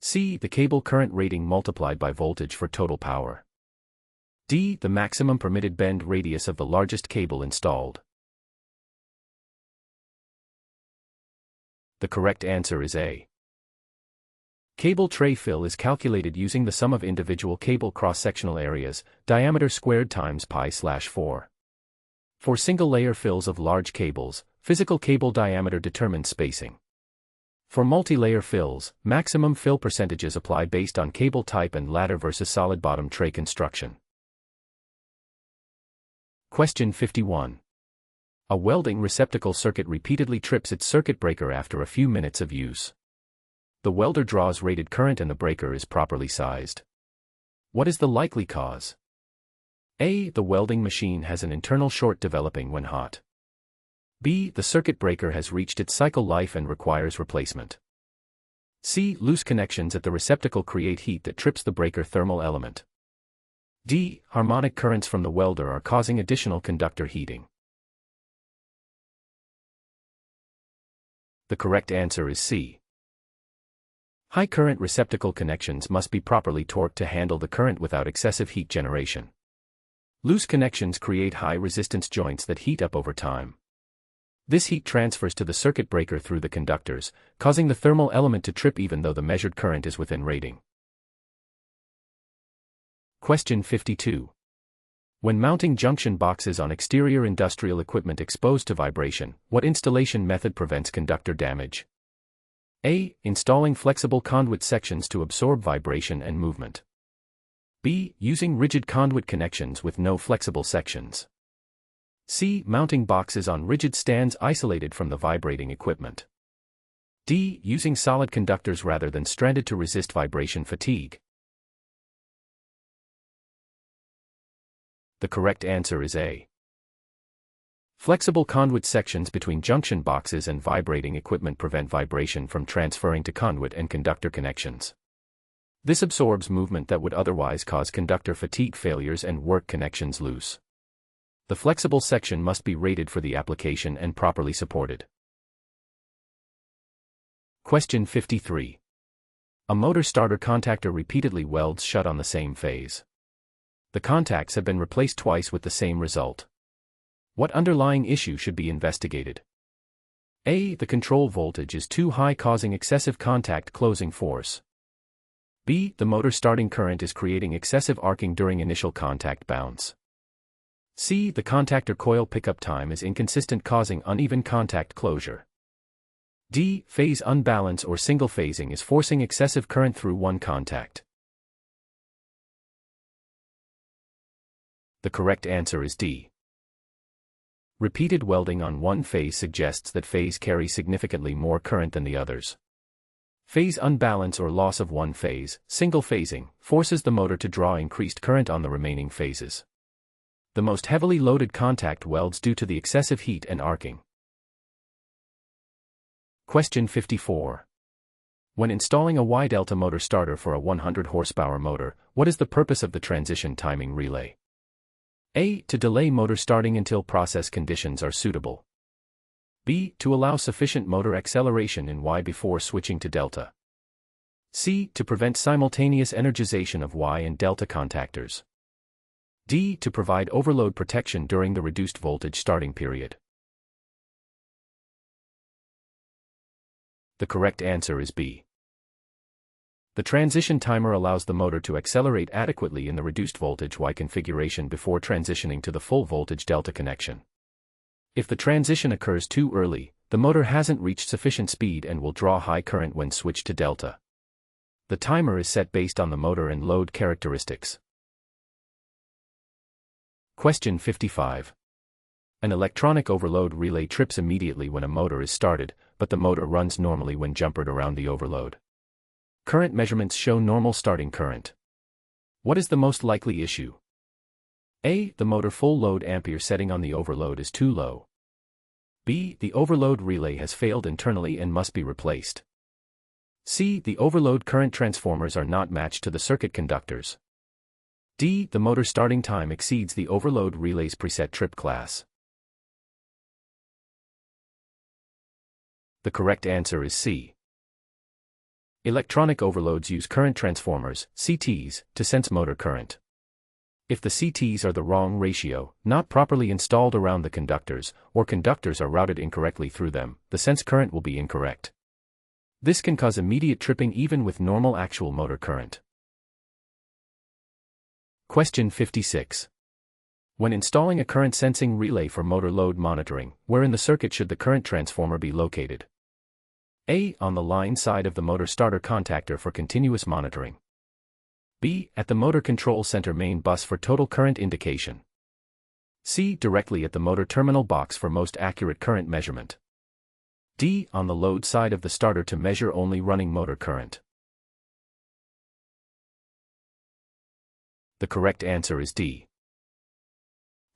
C. The cable current rating multiplied by voltage for total power. D. The maximum permitted bend radius of the largest cable installed. The correct answer is A. Cable tray fill is calculated using the sum of individual cable cross-sectional areas, diameter squared times pi/4. For single-layer fills of large cables, physical cable diameter determines spacing. For multi-layer fills, maximum fill percentages apply based on cable type and ladder versus solid bottom tray construction. Question 51. A welding receptacle circuit repeatedly trips its circuit breaker after a few minutes of use. The welder draws rated current and the breaker is properly sized. What is the likely cause? A. The welding machine has an internal short developing when hot. B. The circuit breaker has reached its cycle life and requires replacement. C. Loose connections at the receptacle create heat that trips the breaker thermal element. D. Harmonic currents from the welder are causing additional conductor heating. The correct answer is C. High current receptacle connections must be properly torqued to handle the current without excessive heat generation. Loose connections create high resistance joints that heat up over time. This heat transfers to the circuit breaker through the conductors, causing the thermal element to trip even though the measured current is within rating. Question 52. When mounting junction boxes on exterior industrial equipment exposed to vibration, what installation method prevents conductor damage? A. Installing flexible conduit sections to absorb vibration and movement. B. Using rigid conduit connections with no flexible sections. C. Mounting boxes on rigid stands isolated from the vibrating equipment. D. Using solid conductors rather than stranded to resist vibration fatigue. The correct answer is A. Flexible conduit sections between junction boxes and vibrating equipment prevent vibration from transferring to conduit and conductor connections. This absorbs movement that would otherwise cause conductor fatigue failures and work connections loose. The flexible section must be rated for the application and properly supported. Question 53. A motor starter contactor repeatedly welds shut on the same phase. The contacts have been replaced twice with the same result. What underlying issue should be investigated? A. The control voltage is too high, causing excessive contact closing force. B. The motor starting current is creating excessive arcing during initial contact bounce. C. The contactor coil pickup time is inconsistent, causing uneven contact closure. D. Phase unbalance or single phasing is forcing excessive current through one contact. The correct answer is D. Repeated welding on one phase suggests that phase carries significantly more current than the others. Phase unbalance or loss of one phase, single phasing, forces the motor to draw increased current on the remaining phases. The most heavily loaded contact welds due to the excessive heat and arcing. Question 54. When installing a Y-delta motor starter for a 100 horsepower motor, what is the purpose of the transition timing relay? A. To delay motor starting until process conditions are suitable. B. To allow sufficient motor acceleration in Y before switching to delta. C. To prevent simultaneous energization of Y and delta contactors. D. To provide overload protection during the reduced voltage starting period. The correct answer is B. The transition timer allows the motor to accelerate adequately in the reduced voltage Y configuration before transitioning to the full voltage delta connection. If the transition occurs too early, the motor hasn't reached sufficient speed and will draw high current when switched to delta. The timer is set based on the motor and load characteristics. Question 55. An electronic overload relay trips immediately when a motor is started, but the motor runs normally when jumpered around the overload. Current measurements show normal starting current. What is the most likely issue? A. The motor full load ampere setting on the overload is too low. B. The overload relay has failed internally and must be replaced. C. The overload current transformers are not matched to the circuit conductors. D. The motor starting time exceeds the overload relay's preset trip class. The correct answer is C. Electronic overloads use current transformers, CTs, to sense motor current. If the CTs are the wrong ratio, not properly installed around the conductors, or conductors are routed incorrectly through them, the sense current will be incorrect. This can cause immediate tripping even with normal actual motor current. Question 56. When installing a current sensing relay for motor load monitoring, where in the circuit should the current transformer be located? A. On the line side of the motor starter contactor for continuous monitoring. B. At the motor control center main bus for total current indication. C. Directly at the motor terminal box for most accurate current measurement. D. On the load side of the starter to measure only running motor current. The correct answer is D.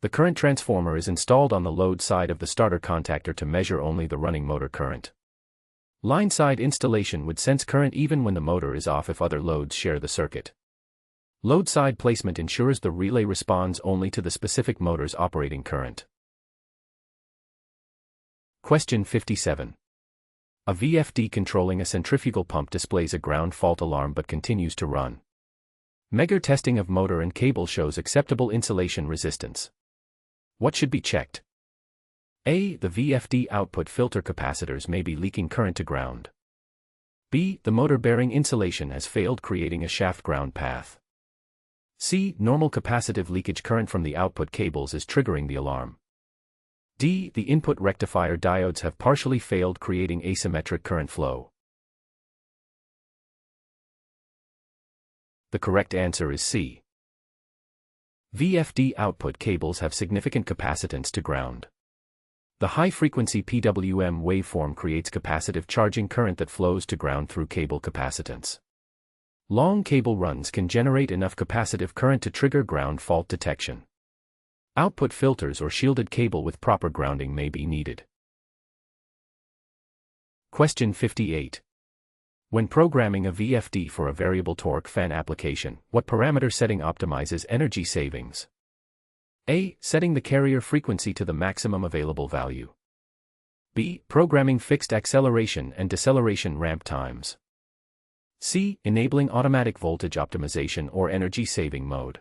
The current transformer is installed on the load side of the starter contactor to measure only the running motor current. Line side installation would sense current even when the motor is off if other loads share the circuit. Load side placement ensures the relay responds only to the specific motor's operating current. Question 57. A VFD controlling a centrifugal pump displays a ground fault alarm but continues to run. Megger testing of motor and cable shows acceptable insulation resistance. What should be checked? A. The VFD output filter capacitors may be leaking current to ground. B. The motor bearing insulation has failed, creating a shaft ground path. C. Normal capacitive leakage current from the output cables is triggering the alarm. D. The input rectifier diodes have partially failed, creating asymmetric current flow. The correct answer is C. VFD output cables have significant capacitance to ground. The high-frequency PWM waveform creates capacitive charging current that flows to ground through cable capacitance. Long cable runs can generate enough capacitive current to trigger ground fault detection. Output filters or shielded cable with proper grounding may be needed. Question 58. When programming a VFD for a variable torque fan application, what parameter setting optimizes energy savings? A. Setting the carrier frequency to the maximum available value. B. Programming fixed acceleration and deceleration ramp times. C. Enabling automatic voltage optimization or energy saving mode.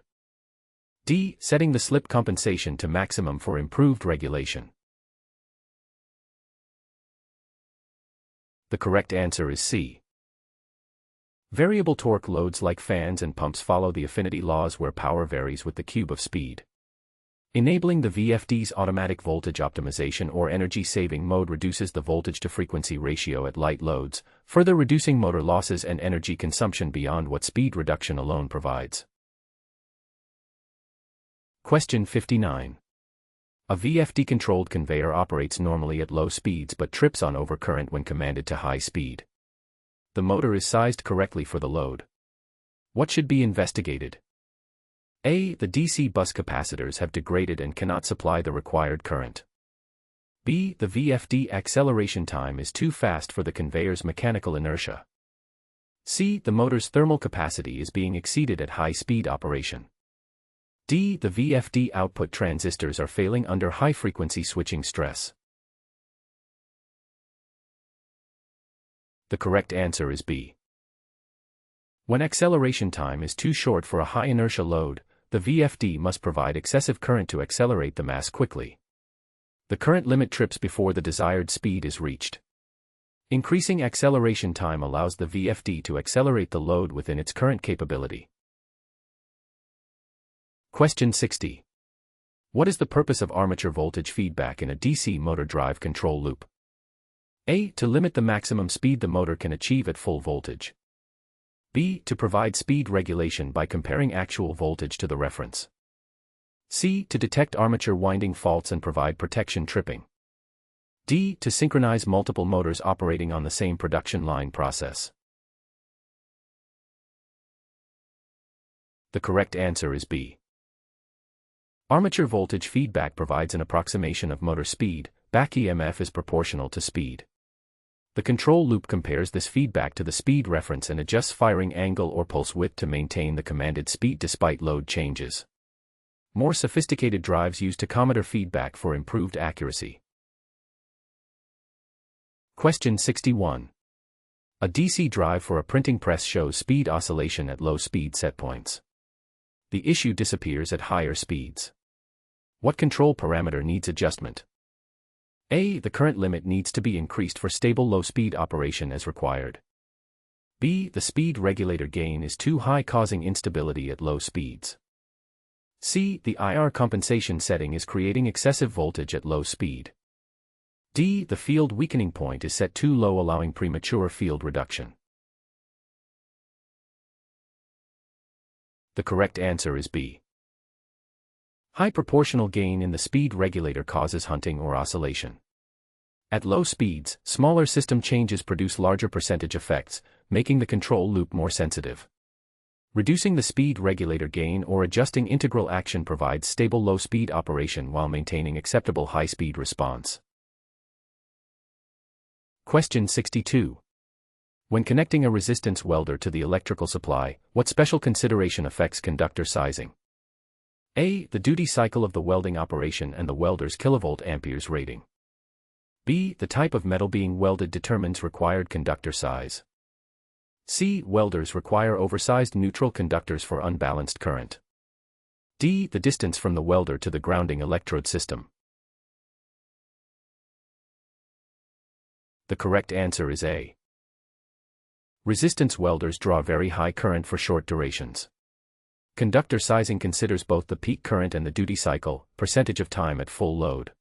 D. Setting the slip compensation to maximum for improved regulation. The correct answer is C. Variable torque loads like fans and pumps follow the affinity laws where power varies with the cube of speed. Enabling the VFD's automatic voltage optimization or energy saving mode reduces the voltage to frequency ratio at light loads, further reducing motor losses and energy consumption beyond what speed reduction alone provides. Question 59. A VFD-controlled conveyor operates normally at low speeds but trips on overcurrent when commanded to high speed. The motor is sized correctly for the load. What should be investigated? A. The DC bus capacitors have degraded and cannot supply the required current. B. The VFD acceleration time is too fast for the conveyor's mechanical inertia. C. The motor's thermal capacity is being exceeded at high-speed operation. D. The VFD output transistors are failing under high-frequency switching stress. The correct answer is B. When acceleration time is too short for a high-inertia load, the VFD must provide excessive current to accelerate the mass quickly. The current limit trips before the desired speed is reached. Increasing acceleration time allows the VFD to accelerate the load within its current capability. Question 60. What is the purpose of armature voltage feedback in a DC motor drive control loop? A. To limit the maximum speed the motor can achieve at full voltage. B. To provide speed regulation by comparing actual voltage to the reference. C. To detect armature winding faults and provide protection tripping. D. To synchronize multiple motors operating on the same production line process. The correct answer is B. Armature voltage feedback provides an approximation of motor speed. Back EMF is proportional to speed. The control loop compares this feedback to the speed reference and adjusts firing angle or pulse width to maintain the commanded speed despite load changes. More sophisticated drives use tachometer feedback for improved accuracy. Question 61. A DC drive for a printing press shows speed oscillation at low speed set points. The issue disappears at higher speeds. What control parameter needs adjustment? A. The current limit needs to be increased for stable low-speed operation as required. B. The speed regulator gain is too high causing instability at low speeds. C. The IR compensation setting is creating excessive voltage at low speed. D. The field weakening point is set too low allowing premature field reduction. The correct answer is B. High proportional gain in the speed regulator causes hunting or oscillation. At low speeds, smaller system changes produce larger percentage effects, making the control loop more sensitive. Reducing the speed regulator gain or adjusting integral action provides stable low-speed operation while maintaining acceptable high-speed response. Question 62. When connecting a resistance welder to the electrical supply, what special consideration affects conductor sizing? A. The duty cycle of the welding operation and the welder's kilovolt amperes rating. B. The type of metal being welded determines required conductor size. C. Welders require oversized neutral conductors for unbalanced current. D. The distance from the welder to the grounding electrode system. The correct answer is A. Resistance welders draw very high current for short durations. Conductor sizing considers both the peak current and the duty cycle, percentage of time at full load.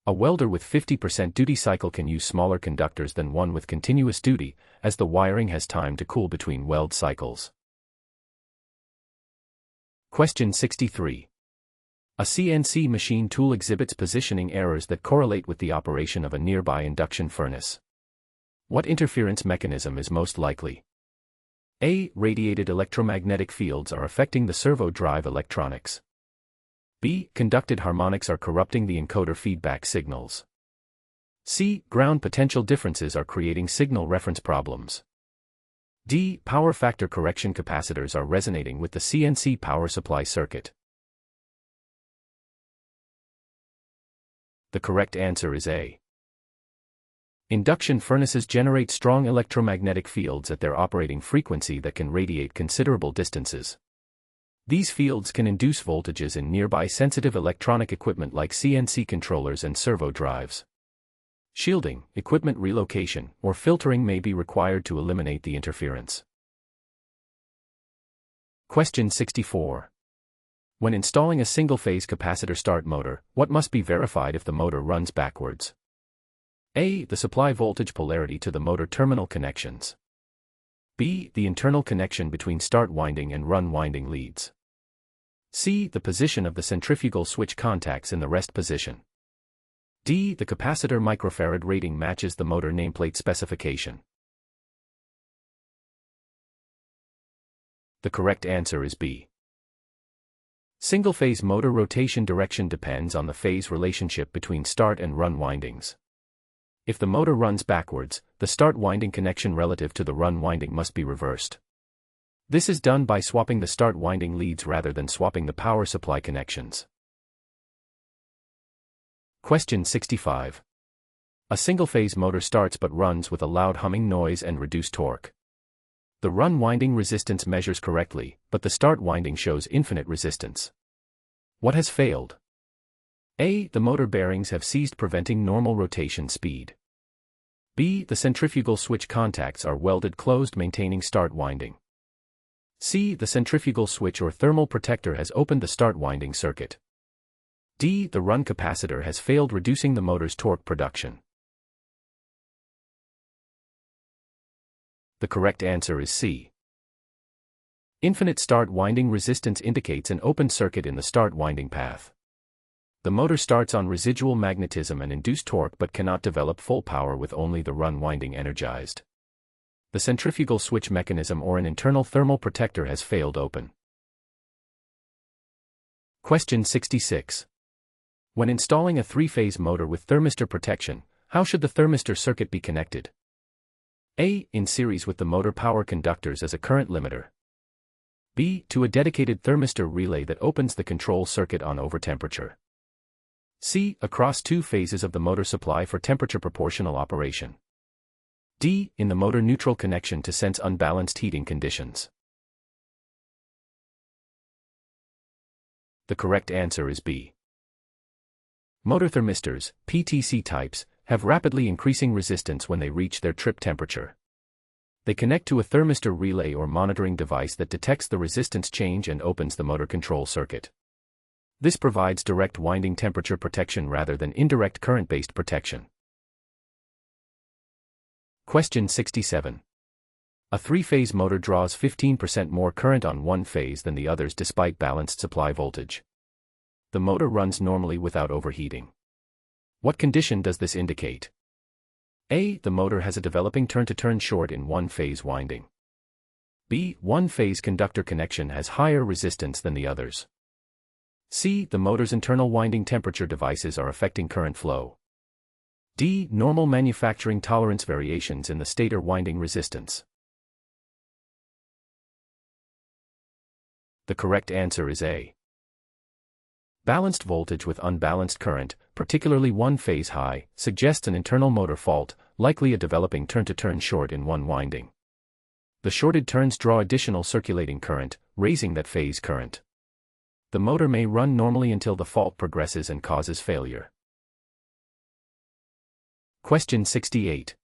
A welder with 50% duty cycle can use smaller conductors than one with continuous duty, as the wiring has time to cool between weld cycles. Question 63. A CNC machine tool exhibits positioning errors that correlate with the operation of a nearby induction furnace. What interference mechanism is most likely? A. Radiated electromagnetic fields are affecting the servo drive electronics. B. Conducted harmonics are corrupting the encoder feedback signals. C. Ground potential differences are creating signal reference problems. D. Power factor correction capacitors are resonating with the CNC power supply circuit. The correct answer is A. Induction furnaces generate strong electromagnetic fields at their operating frequency that can radiate considerable distances. These fields can induce voltages in nearby sensitive electronic equipment like CNC controllers and servo drives. Shielding, equipment relocation, or filtering may be required to eliminate the interference. Question 64. When installing a single-phase capacitor start motor, what must be verified if the motor runs backwards? A. The supply voltage polarity to the motor terminal connections. B. The internal connection between start winding and run winding leads. C. The position of the centrifugal switch contacts in the rest position. D. The capacitor microfarad rating matches the motor nameplate specification. The correct answer is B. Single-phase motor rotation direction depends on the phase relationship between start and run windings. If the motor runs backwards, the start winding connection relative to the run winding must be reversed. This is done by swapping the start winding leads rather than swapping the power supply connections. Question 65. A single-phase motor starts but runs with a loud humming noise and reduced torque. The run winding resistance measures correctly, but the start winding shows infinite resistance. What has failed? A. The motor bearings have ceased preventing normal rotation speed. B. The centrifugal switch contacts are welded closed maintaining start winding. C. The centrifugal switch or thermal protector has opened the start winding circuit. D. The run capacitor has failed reducing the motor's torque production. The correct answer is C. Infinite start winding resistance indicates an open circuit in the start winding path. The motor starts on residual magnetism and induced torque but cannot develop full power with only the run winding energized. The centrifugal switch mechanism or an internal thermal protector has failed open. Question 66. When installing a three-phase motor with thermistor protection, how should the thermistor circuit be connected? A. In series with the motor power conductors as a current limiter. B. To a dedicated thermistor relay that opens the control circuit on overtemperature. C. Across two phases of the motor supply for temperature proportional operation. D. In the motor neutral connection to sense unbalanced heating conditions. The correct answer is B. Motor thermistors, PTC types, have rapidly increasing resistance when they reach their trip temperature. They connect to a thermistor relay or monitoring device that detects the resistance change and opens the motor control circuit. This provides direct winding temperature protection rather than indirect current-based protection. Question 67. A three-phase motor draws 15% more current on one phase than the others despite balanced supply voltage. The motor runs normally without overheating. What condition does this indicate? A. The motor has a developing turn-to-turn short in one-phase winding. B. One-phase conductor connection has higher resistance than the others. C. The motor's internal winding temperature devices are affecting current flow. D. Normal manufacturing tolerance variations in the stator winding resistance. The correct answer is A. Balanced voltage with unbalanced current, particularly one-phase high, suggests an internal motor fault, likely a developing turn-to-turn short in one winding. The shorted turns draw additional circulating current, raising that phase current. The motor may run normally until the fault progresses and causes failure. Question 68.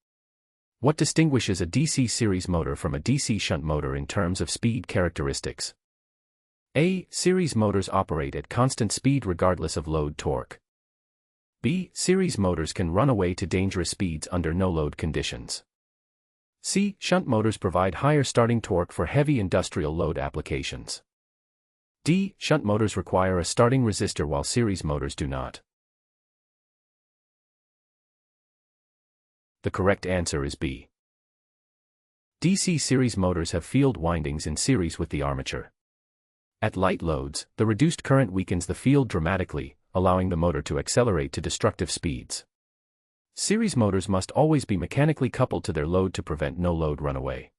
What distinguishes a DC series motor from a DC shunt motor in terms of speed characteristics? A. Series motors operate at constant speed regardless of load torque. B. Series motors can run away to dangerous speeds under no-load conditions. C. Shunt motors provide higher starting torque for heavy industrial load applications. D. Shunt motors require a starting resistor while series motors do not. The correct answer is B. DC series motors have field windings in series with the armature. At light loads, the reduced current weakens the field dramatically, allowing the motor to accelerate to destructive speeds. Series motors must always be mechanically coupled to their load to prevent no-load runaway.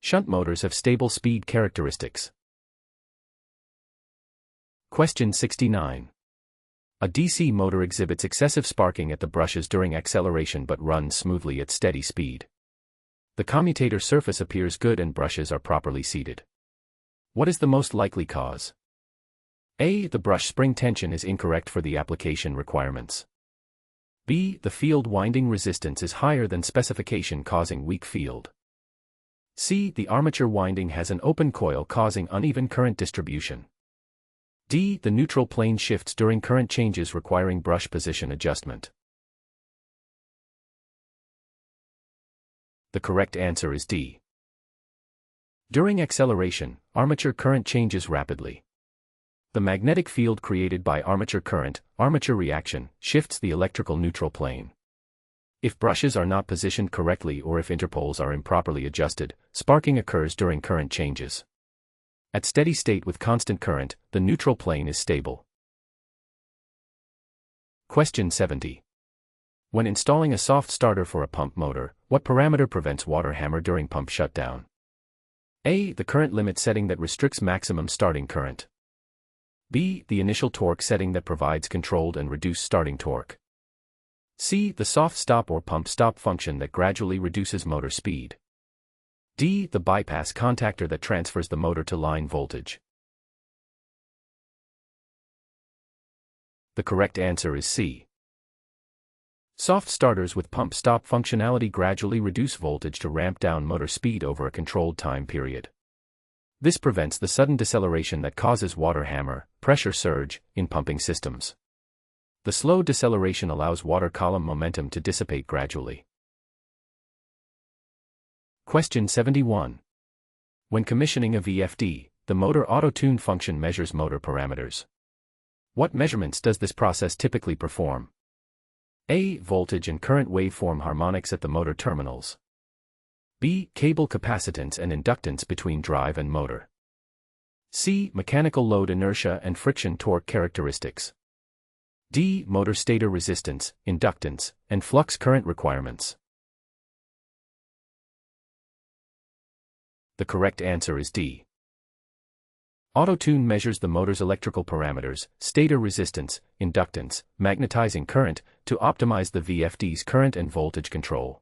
Shunt motors have stable speed characteristics. Question 69. A DC motor exhibits excessive sparking at the brushes during acceleration but runs smoothly at steady speed. The commutator surface appears good and brushes are properly seated. What is the most likely cause? A. The brush spring tension is incorrect for the application requirements. B. The field winding resistance is higher than specification causing weak field. C. The armature winding has an open coil causing uneven current distribution. D. The neutral plane shifts during current changes requiring brush position adjustment. The correct answer is D. During acceleration, armature current changes rapidly. The magnetic field created by armature current, armature reaction, shifts the electrical neutral plane. If brushes are not positioned correctly or if interpoles are improperly adjusted, sparking occurs during current changes. At steady state with constant current, the neutral plane is stable. Question 70. When installing a soft starter for a pump motor, what parameter prevents water hammer during pump shutdown? A. The current limit setting that restricts maximum starting current. B. The initial torque setting that provides controlled and reduced starting torque. C. The soft stop or pump stop function that gradually reduces motor speed. D. The bypass contactor that transfers the motor to line voltage. The correct answer is C. Soft starters with pump stop functionality gradually reduce voltage to ramp down motor speed over a controlled time period. This prevents the sudden deceleration that causes water hammer, pressure surge, in pumping systems. The slow deceleration allows water column momentum to dissipate gradually. Question 71. When commissioning a VFD, the motor auto-tune function measures motor parameters. What measurements does this process typically perform? A. Voltage and current waveform harmonics at the motor terminals. B. Cable capacitance and inductance between drive and motor. C. Mechanical load inertia and friction torque characteristics. D. Motor stator resistance, inductance, and flux current requirements. The correct answer is D. Auto-tune measures the motor's electrical parameters, stator resistance, inductance, magnetizing current, to optimize the VFD's current and voltage control.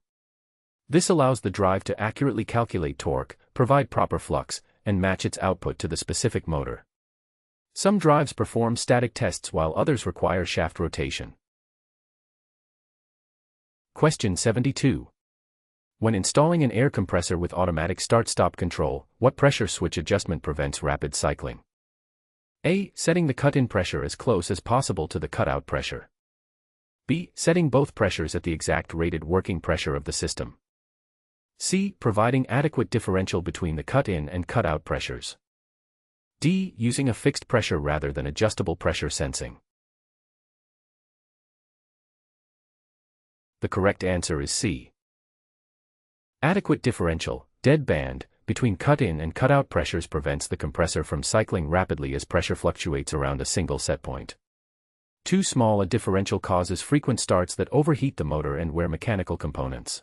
This allows the drive to accurately calculate torque, provide proper flux, and match its output to the specific motor. Some drives perform static tests while others require shaft rotation. Question 72. When installing an air compressor with automatic start-stop control, what pressure switch adjustment prevents rapid cycling? A. Setting the cut-in pressure as close as possible to the cut-out pressure. B. Setting both pressures at the exact rated working pressure of the system. C. Providing adequate differential between the cut-in and cut-out pressures. D. Using a fixed pressure rather than adjustable pressure sensing. The correct answer is C. Adequate differential, dead band, between cut-in and cut-out pressures prevents the compressor from cycling rapidly as pressure fluctuates around a single set point. Too small a differential causes frequent starts that overheat the motor and wear mechanical components.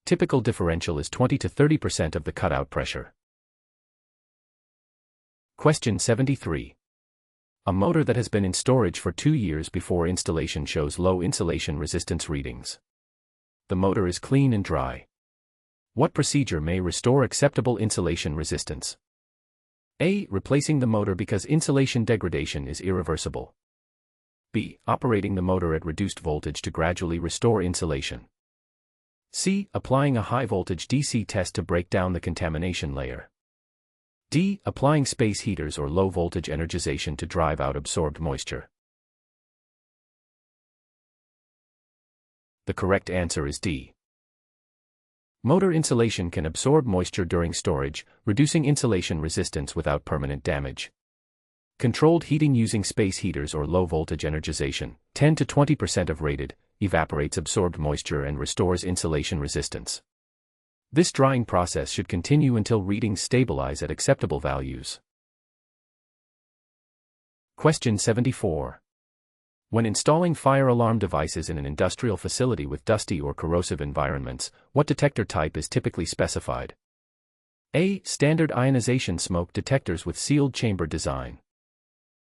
Typical differential is 20 to 30% of the cut-out pressure. Question 73. A motor that has been in storage for 2 years before installation shows low insulation resistance readings. The motor is clean and dry. What procedure may restore acceptable insulation resistance? A. Replacing the motor because insulation degradation is irreversible. B. Operating the motor at reduced voltage to gradually restore insulation. C. Applying a high-voltage DC test to break down the contamination layer. D. Applying space heaters or low-voltage energization to drive out absorbed moisture. The correct answer is D. Motor insulation can absorb moisture during storage, reducing insulation resistance without permanent damage. Controlled heating using space heaters or low-voltage energization, 10 to 20% of rated, evaporates absorbed moisture and restores insulation resistance. This drying process should continue until readings stabilize at acceptable values. Question 74. When installing fire alarm devices in an industrial facility with dusty or corrosive environments, what detector type is typically specified? A. Standard ionization smoke detectors with sealed chamber design.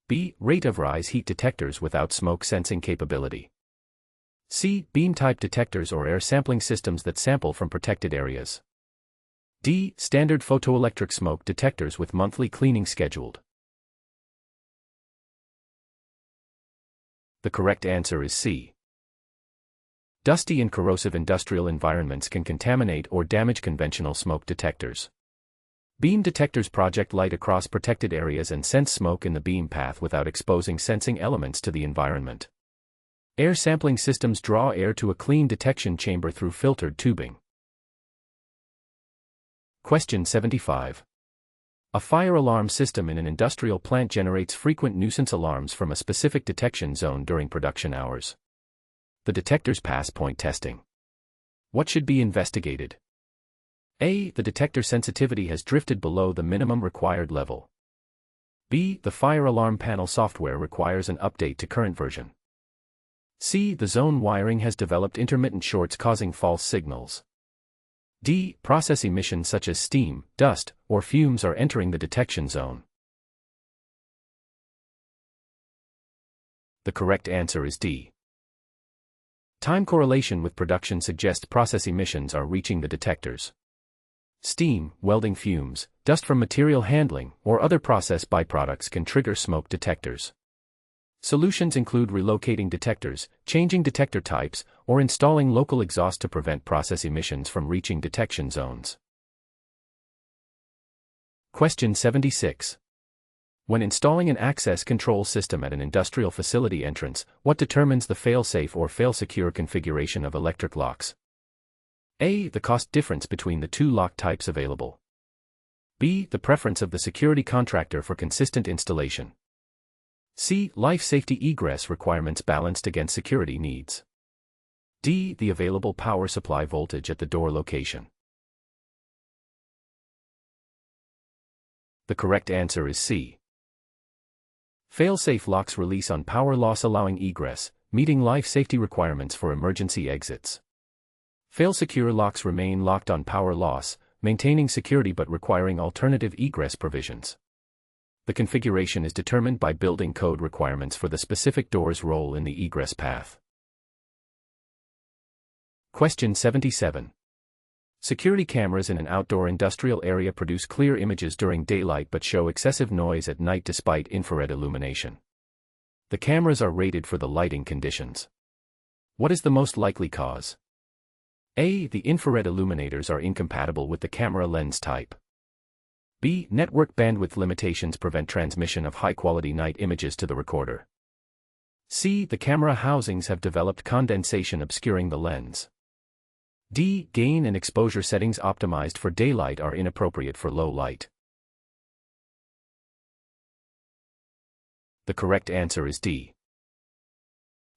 B. Rate of rise heat detectors without smoke sensing capability. C. Beam-type detectors or air sampling systems that sample from protected areas. D. Standard photoelectric smoke detectors with monthly cleaning scheduled. The correct answer is C. Dusty and corrosive industrial environments can contaminate or damage conventional smoke detectors. Beam detectors project light across protected areas and sense smoke in the beam path without exposing sensing elements to the environment. Air sampling systems draw air to a clean detection chamber through filtered tubing. Question 75. A fire alarm system in an industrial plant generates frequent nuisance alarms from a specific detection zone during production hours. The detectors pass point testing. What should be investigated? A. The detector sensitivity has drifted below the minimum required level. B. The fire alarm panel software requires an update to current version. C. The zone wiring has developed intermittent shorts causing false signals. D. Process emissions such as steam, dust, or fumes are entering the detection zone. The correct answer is D. Time correlation with production suggests process emissions are reaching the detectors. Steam, welding fumes, dust from material handling, or other process byproducts can trigger smoke detectors. Solutions include relocating detectors, changing detector types, or installing local exhaust to prevent process emissions from reaching detection zones. Question 76. When installing an access control system at an industrial facility entrance, what determines the fail-safe or fail-secure configuration of electric locks? A. The cost difference between the two lock types available. B. The preference of the security contractor for consistent installation. C. Life safety egress requirements balanced against security needs. D. The available power supply voltage at the door location. The correct answer is C. Fail-safe locks release on power loss allowing egress, meeting life safety requirements for emergency exits. Fail-secure locks remain locked on power loss, maintaining security but requiring alternative egress provisions. The configuration is determined by building code requirements for the specific door's role in the egress path. Question 77. Security cameras in an outdoor industrial area produce clear images during daylight but show excessive noise at night despite infrared illumination. The cameras are rated for the lighting conditions. What is the most likely cause? A. The infrared illuminators are incompatible with the camera lens type. B. Network bandwidth limitations prevent transmission of high-quality night images to the recorder. C. The camera housings have developed condensation obscuring the lens. D. Gain and exposure settings optimized for daylight are inappropriate for low light. The correct answer is D.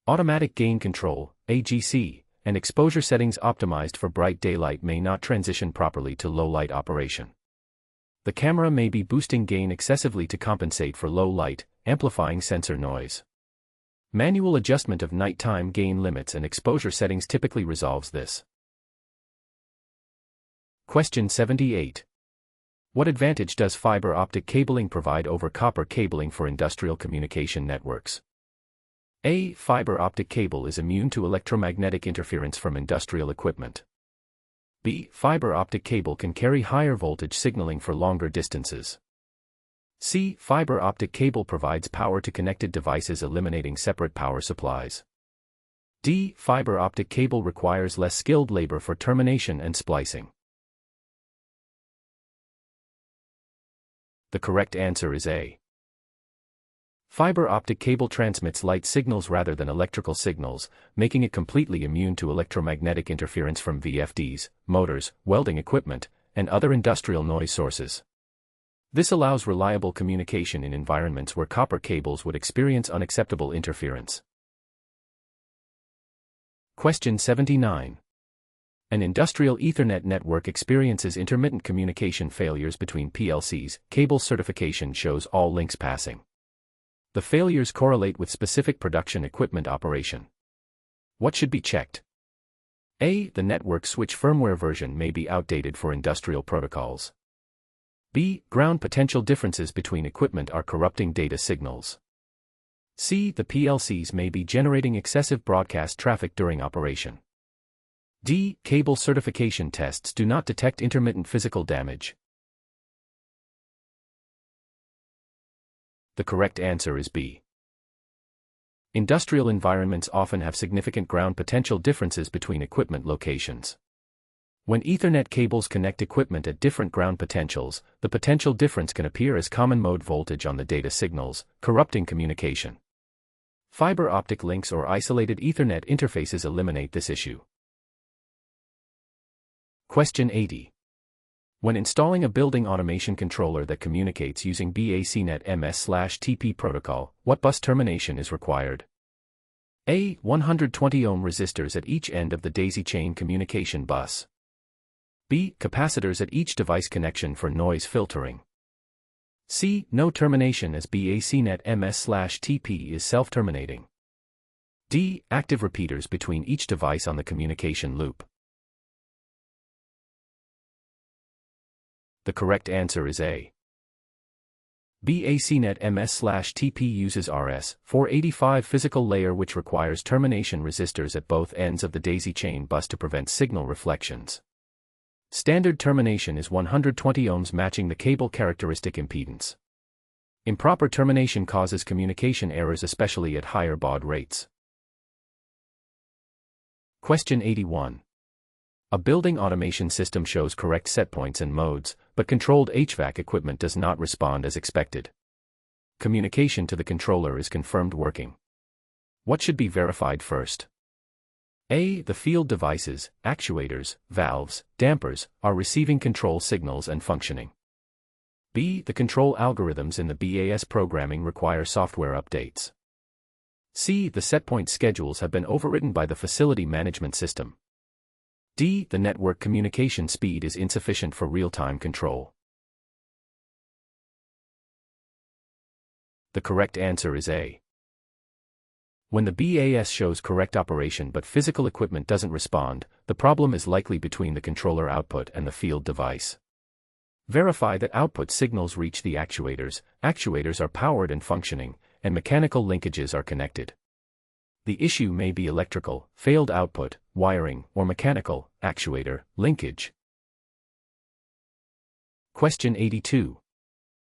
Automatic gain control, AGC, and exposure settings optimized for bright daylight may not transition properly to low light operation. The camera may be boosting gain excessively to compensate for low light, amplifying sensor noise. Manual adjustment of nighttime gain limits and exposure settings typically resolves this. Question 78. What advantage does fiber optic cabling provide over copper cabling for industrial communication networks? A. Fiber optic cable is immune to electromagnetic interference from industrial equipment. B. Fiber optic cable can carry higher voltage signaling for longer distances. C. Fiber optic cable provides power to connected devices eliminating separate power supplies. D. Fiber optic cable requires less skilled labor for termination and splicing. The correct answer is A. Fiber optic cable transmits light signals rather than electrical signals, making it completely immune to electromagnetic interference from VFDs, motors, welding equipment, and other industrial noise sources. This allows reliable communication in environments where copper cables would experience unacceptable interference. Question 79. An industrial Ethernet network experiences intermittent communication failures between PLCs. Cable certification shows all links passing. The failures correlate with specific production equipment operation. What should be checked? A. The network switch firmware version may be outdated for industrial protocols. B. Ground potential differences between equipment are corrupting data signals. C. The PLCs may be generating excessive broadcast traffic during operation. D. Cable certification tests do not detect intermittent physical damage. The correct answer is B. Industrial environments often have significant ground potential differences between equipment locations. When Ethernet cables connect equipment at different ground potentials, the potential difference can appear as common mode voltage on the data signals, corrupting communication. Fiber optic links or isolated Ethernet interfaces eliminate this issue. Question 80. When installing a building automation controller that communicates using BACnet MS/TP protocol, what bus termination is required? A. 120 ohm resistors at each end of the daisy chain communication bus. B. Capacitors at each device connection for noise filtering. C. No termination as BACnet MS/TP is self-terminating. D. Active repeaters between each device on the communication loop. The correct answer is A. BACnet MS/TP uses RS-485 physical layer which requires termination resistors at both ends of the daisy chain bus to prevent signal reflections. Standard termination is 120 ohms matching the cable characteristic impedance. Improper termination causes communication errors especially at higher baud rates. Question 81. A building automation system shows correct setpoints and modes, but controlled HVAC equipment does not respond as expected. Communication to the controller is confirmed working. What should be verified first? A. The field devices, actuators, valves, dampers, are receiving control signals and functioning. B. The control algorithms in the BAS programming require software updates. C. The setpoint schedules have been overwritten by the facility management system. D. The network communication speed is insufficient for real-time control. The correct answer is A. When the BAS shows correct operation but physical equipment doesn't respond, the problem is likely between the controller output and the field device. Verify that output signals reach the actuators, actuators are powered and functioning, and mechanical linkages are connected. The issue may be electrical, failed output, wiring, or mechanical, actuator, linkage. Question 82.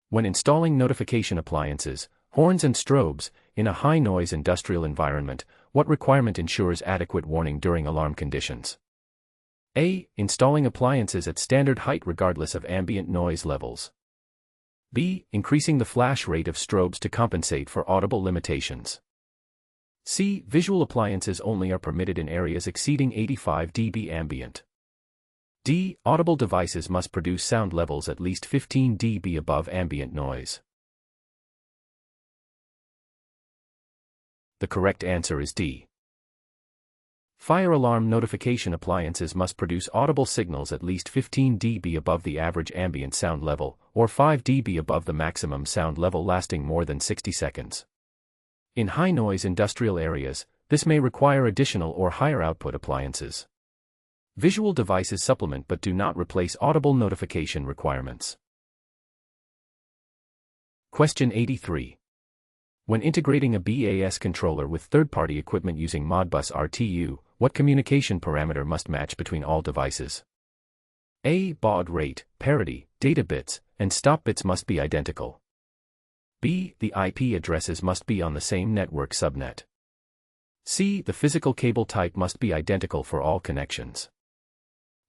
When installing notification appliances, horns and strobes, in a high-noise industrial environment, what requirement ensures adequate warning during alarm conditions? A. Installing appliances at standard height regardless of ambient noise levels. B. Increasing the flash rate of strobes to compensate for audible limitations. C. Visual appliances only are permitted in areas exceeding 85 dB ambient. D. Audible devices must produce sound levels at least 15 dB above ambient noise. The correct answer is D. Fire alarm notification appliances must produce audible signals at least 15 dB above the average ambient sound level, or 5 dB above the maximum sound level lasting more than 60 seconds. In high-noise industrial areas, this may require additional or higher output appliances. Visual devices supplement but do not replace audible notification requirements. Question 83. When integrating a BAS controller with third-party equipment using Modbus RTU, what communication parameter must match between all devices? A. Baud rate, parity, data bits, and stop bits must be identical. B. The IP addresses must be on the same network subnet. C. The physical cable type must be identical for all connections.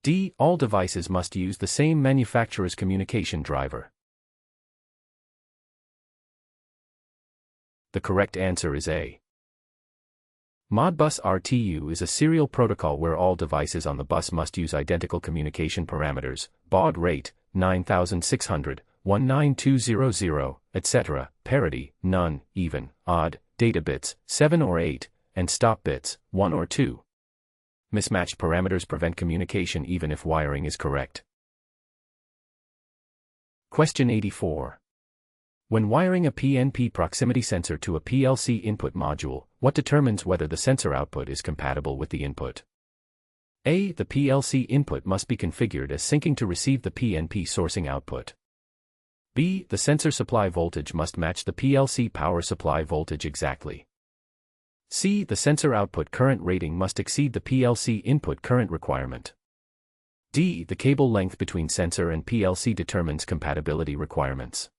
D. All devices must use the same manufacturer's communication driver. The correct answer is A. Modbus RTU is a serial protocol where all devices on the bus must use identical communication parameters, baud rate, 9600, 19200, etc., parity, none, even, odd, data bits, 7 or 8, and stop bits, 1 or 2. Mismatched parameters prevent communication even if wiring is correct. Question 84. When wiring a PNP proximity sensor to a PLC input module, what determines whether the sensor output is compatible with the input? A. The PLC input must be configured as syncing to receive the PNP sourcing output. B. The sensor supply voltage must match the PLC power supply voltage exactly. C. The sensor output current rating must exceed the PLC input current requirement. D. The cable length between sensor and PLC determines compatibility requirements.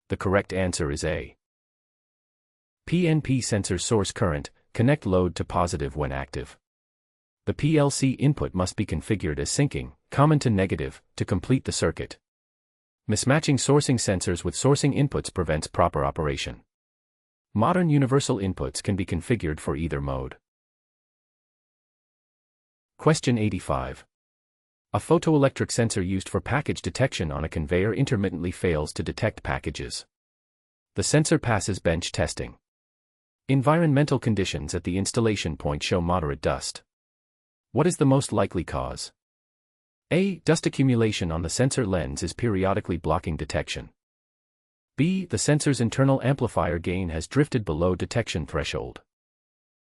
The correct answer is A. PNP sensor source current, connect load to positive when active. The PLC input must be configured as syncing, common to negative, to complete the circuit. Mismatching sourcing sensors with sourcing inputs prevents proper operation. Modern universal inputs can be configured for either mode. Question 85. A photoelectric sensor used for package detection on a conveyor intermittently fails to detect packages. The sensor passes bench testing. Environmental conditions at the installation point show moderate dust. What is the most likely cause? A. Dust accumulation on the sensor lens is periodically blocking detection. B. The sensor's internal amplifier gain has drifted below detection threshold.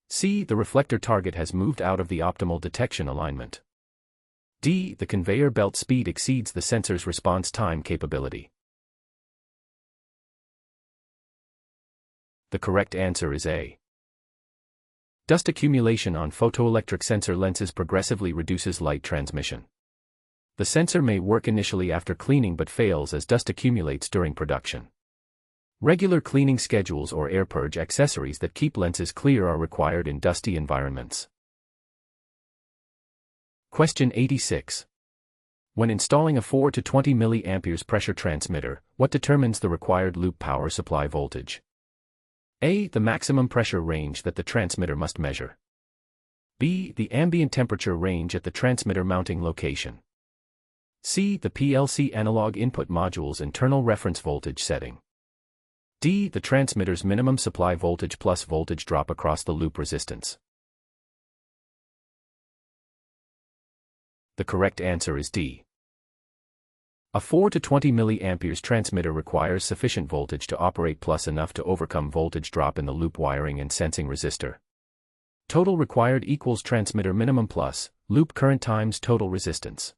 C. The reflector target has moved out of the optimal detection alignment. D. The conveyor belt speed exceeds the sensor's response time capability. The correct answer is A. Dust accumulation on photoelectric sensor lenses progressively reduces light transmission. The sensor may work initially after cleaning but fails as dust accumulates during production. Regular cleaning schedules or air purge accessories that keep lenses clear are required in dusty environments. Question 86. When installing a 4 to 20 mA pressure transmitter, what determines the required loop power supply voltage? A. The maximum pressure range that the transmitter must measure. B. The ambient temperature range at the transmitter mounting location. C. The PLC analog input module's internal reference voltage setting. D. The transmitter's minimum supply voltage plus voltage drop across the loop resistance. The correct answer is D. A 4 to 20 mA transmitter requires sufficient voltage to operate plus enough to overcome voltage drop in the loop wiring and sensing resistor. Total required equals transmitter minimum plus loop current times total resistance.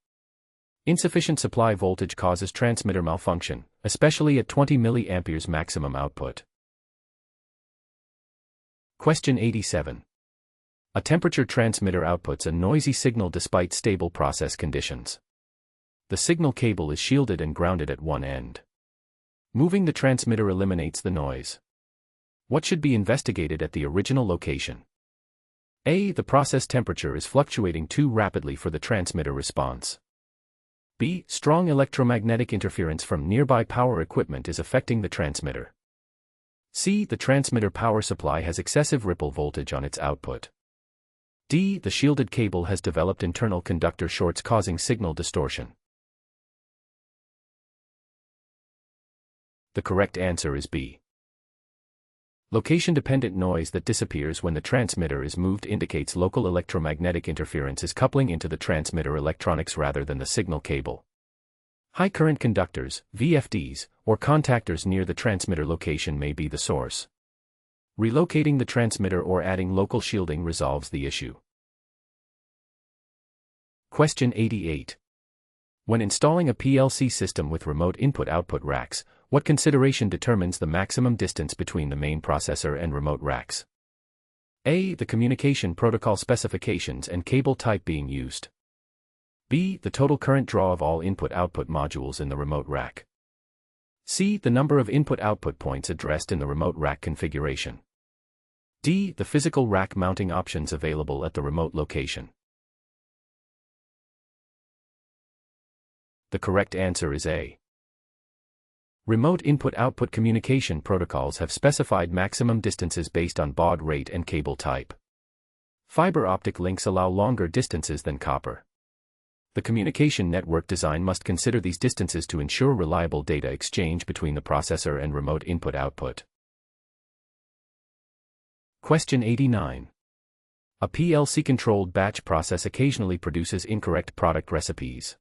Insufficient supply voltage causes transmitter malfunction, especially at 20 mA maximum output. Question 87. A temperature transmitter outputs a noisy signal despite stable process conditions. The signal cable is shielded and grounded at one end. Moving the transmitter eliminates the noise. What should be investigated at the original location? A. The process temperature is fluctuating too rapidly for the transmitter response. B. Strong electromagnetic interference from nearby power equipment is affecting the transmitter. C. The transmitter power supply has excessive ripple voltage on its output. D. The shielded cable has developed internal conductor shorts causing signal distortion. The correct answer is B. Location-dependent noise that disappears when the transmitter is moved indicates local electromagnetic interference is coupling into the transmitter electronics rather than the signal cable. High current conductors, VFDs, or contactors near the transmitter location may be the source. Relocating the transmitter or adding local shielding resolves the issue. Question 88. When installing a PLC system with remote input-output racks, what consideration determines the maximum distance between the main processor and remote racks? A. The communication protocol specifications and cable type being used. B. The total current draw of all input-output modules in the remote rack. C. The number of input-output points addressed in the remote rack configuration. D. The physical rack mounting options available at the remote location. The correct answer is A. Remote input-output communication protocols have specified maximum distances based on baud rate and cable type. Fiber optic links allow longer distances than copper. The communication network design must consider these distances to ensure reliable data exchange between the processor and remote input-output. Question 89. A PLC-controlled batch process occasionally produces incorrect product recipes.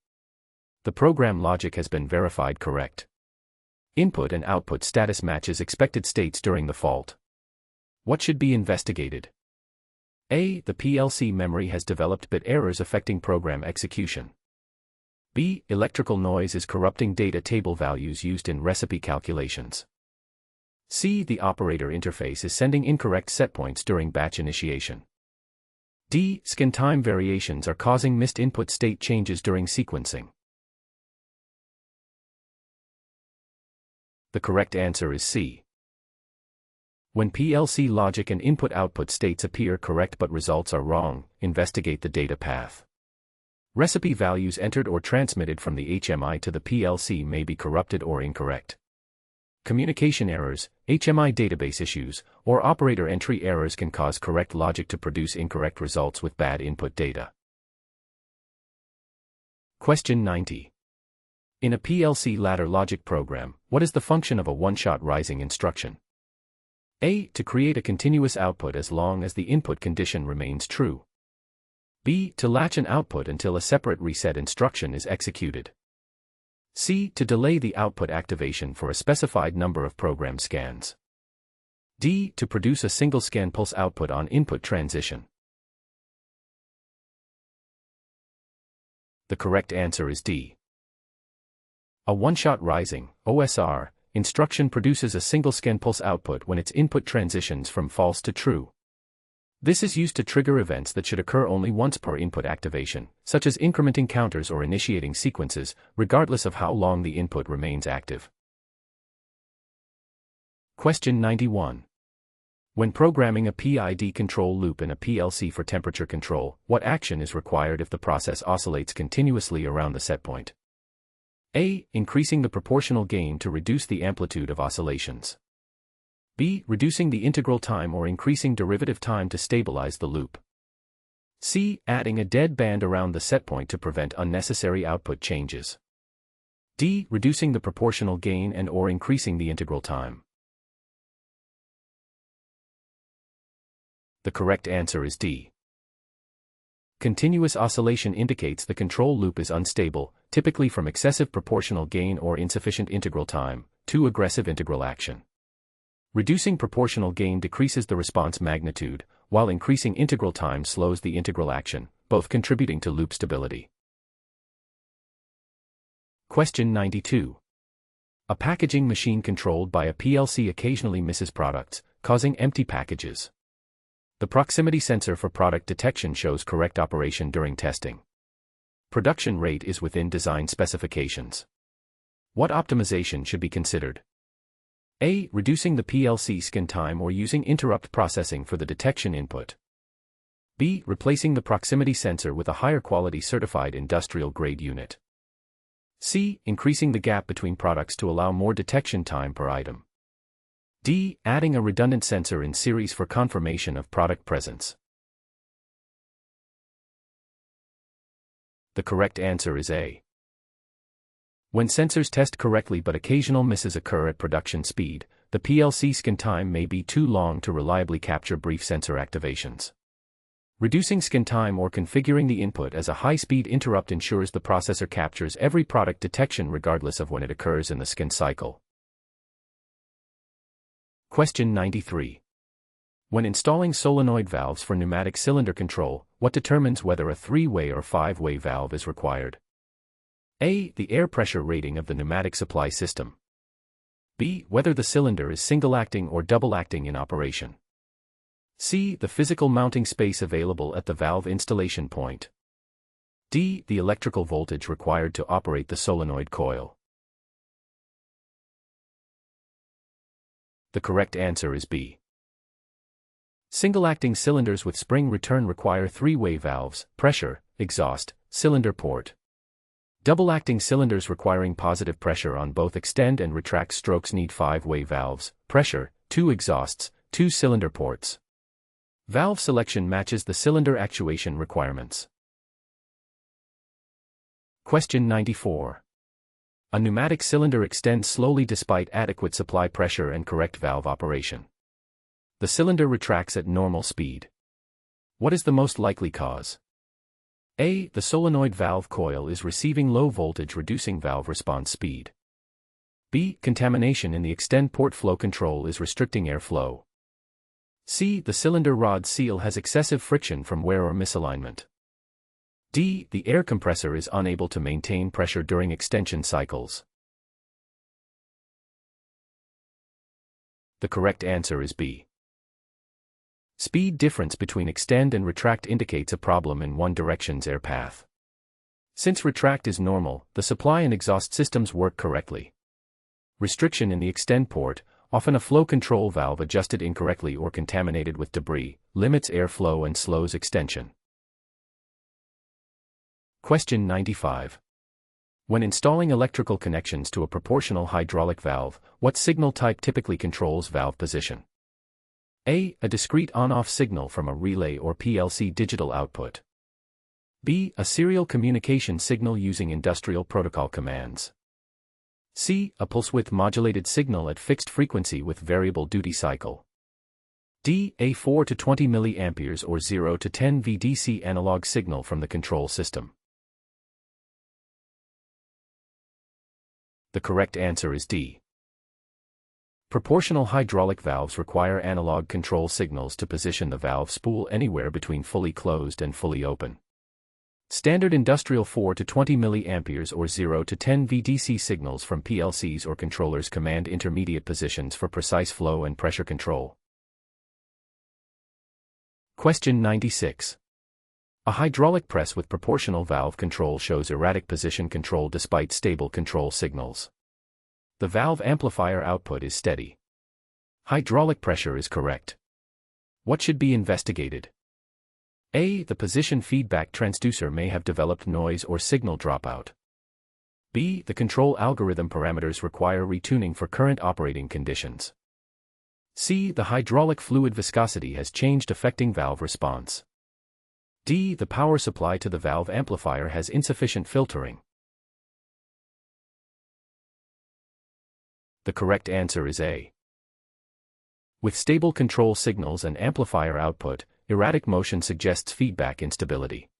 The program logic has been verified correct. Input and output status matches expected states during the fault. What should be investigated? A. The PLC memory has developed bit errors affecting program execution. B. Electrical noise is corrupting data table values used in recipe calculations. C. The operator interface is sending incorrect setpoints during batch initiation. D. Scan time variations are causing missed input state changes during sequencing. The correct answer is C. When PLC logic and input-output states appear correct but results are wrong, investigate the data path. Recipe values entered or transmitted from the HMI to the PLC may be corrupted or incorrect. Communication errors, HMI database issues, or operator entry errors can cause correct logic to produce incorrect results with bad input data. Question 90. In a PLC ladder logic program, what is the function of a one-shot rising instruction? A. To create a continuous output as long as the input condition remains true. B. To latch an output until a separate reset instruction is executed. C. To delay the output activation for a specified number of program scans. D. To produce a single scan pulse output on input transition. The correct answer is D. A one-shot rising, OSR, instruction produces a single scan pulse output when its input transitions from false to true. This is used to trigger events that should occur only once per input activation, such as incrementing counters or initiating sequences, regardless of how long the input remains active. Question 91. When programming a PID control loop in a PLC for temperature control, what action is required if the process oscillates continuously around the set point? A. Increasing the proportional gain to reduce the amplitude of oscillations. B. Reducing the integral time or increasing derivative time to stabilize the loop. C. Adding a dead band around the set point to prevent unnecessary output changes. D. Reducing the proportional gain and or increasing the integral time. The correct answer is D. Continuous oscillation indicates the control loop is unstable, typically from excessive proportional gain or insufficient integral time, too aggressive integral action. Reducing proportional gain decreases the response magnitude, while increasing integral time slows the integral action, both contributing to loop stability. Question 92. A packaging machine controlled by a PLC occasionally misses products, causing empty packages. The proximity sensor for product detection shows correct operation during testing. Production rate is within design specifications. What optimization should be considered? A. Reducing the PLC scan time or using interrupt processing for the detection input. B. Replacing the proximity sensor with a higher quality certified industrial grade unit. C. Increasing the gap between products to allow more detection time per item. D. Adding a redundant sensor in series for confirmation of product presence. The correct answer is A. When sensors test correctly but occasional misses occur at production speed, the PLC scan time may be too long to reliably capture brief sensor activations. Reducing scan time or configuring the input as a high-speed interrupt ensures the processor captures every product detection regardless of when it occurs in the scan cycle. Question 93. When installing solenoid valves for pneumatic cylinder control, what determines whether a 3-way or 5-way valve is required? A. The air pressure rating of the pneumatic supply system. B. Whether the cylinder is single-acting or double-acting in operation. C. The physical mounting space available at the valve installation point. D. The electrical voltage required to operate the solenoid coil. The correct answer is B. Single-acting cylinders with spring return require 3-way valves, pressure, exhaust, cylinder port. Double-acting cylinders requiring positive pressure on both extend and retract strokes need 5-way valves, pressure, 2 exhausts, 2 cylinder ports. Valve selection matches the cylinder actuation requirements. Question 94. A pneumatic cylinder extends slowly despite adequate supply pressure and correct valve operation. The cylinder retracts at normal speed. What is the most likely cause? A. The solenoid valve coil is receiving low voltage reducing valve response speed. B. Contamination in the extend port flow control is restricting airflow. C. The cylinder rod seal has excessive friction from wear or misalignment. D. The air compressor is unable to maintain pressure during extension cycles. The correct answer is B. Speed difference between extend and retract indicates a problem in one direction's air path. Since retract is normal, the supply and exhaust systems work correctly. Restriction in the extend port, often a flow control valve adjusted incorrectly or contaminated with debris, limits airflow and slows extension. Question 95. When installing electrical connections to a proportional hydraulic valve, what signal type typically controls valve position? A. A discrete on-off signal from a relay or PLC digital output. B. A serial communication signal using industrial protocol commands. C. A pulse width modulated signal at fixed frequency with variable duty cycle. D. A 4 to 20 mA or 0 to 10 VDC analog signal from the control system. The correct answer is D. Proportional hydraulic valves require analog control signals to position the valve spool anywhere between fully closed and fully open. Standard industrial 4 to 20 mA or 0 to 10 VDC signals from PLCs or controllers command intermediate positions for precise flow and pressure control. Question 96. A hydraulic press with proportional valve control shows erratic position control despite stable control signals. The valve amplifier output is steady. Hydraulic pressure is correct. What should be investigated? A. The position feedback transducer may have developed noise or signal dropout. B. The control algorithm parameters require retuning for current operating conditions. C. The hydraulic fluid viscosity has changed affecting valve response. D. The power supply to the valve amplifier has insufficient filtering. The correct answer is A. With stable control signals and amplifier output, erratic motion suggests feedback instability.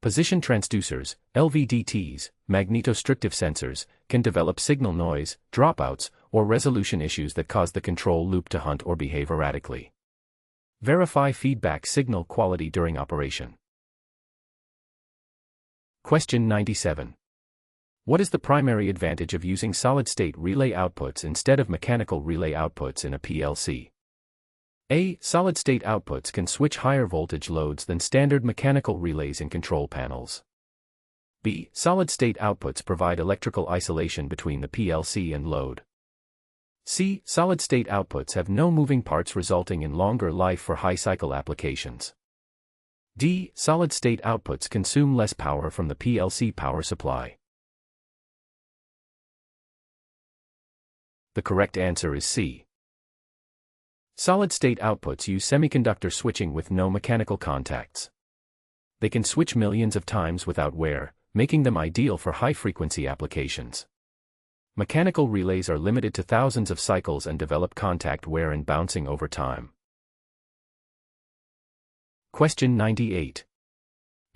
Position transducers, LVDTs, magnetostrictive sensors, can develop signal noise, dropouts, or resolution issues that cause the control loop to hunt or behave erratically. Verify feedback signal quality during operation. Question 97. What is the primary advantage of using solid-state relay outputs instead of mechanical relay outputs in a PLC? A. Solid-state outputs can switch higher voltage loads than standard mechanical relays in control panels. B. Solid-state outputs provide electrical isolation between the PLC and load. C. Solid-state outputs have no moving parts resulting in longer life for high-cycle applications. D. Solid-state outputs consume less power from the PLC power supply. The correct answer is C. Solid-state outputs use semiconductor switching with no mechanical contacts. They can switch millions of times without wear, making them ideal for high-frequency applications. Mechanical relays are limited to thousands of cycles and develop contact wear and bouncing over time. Question 98.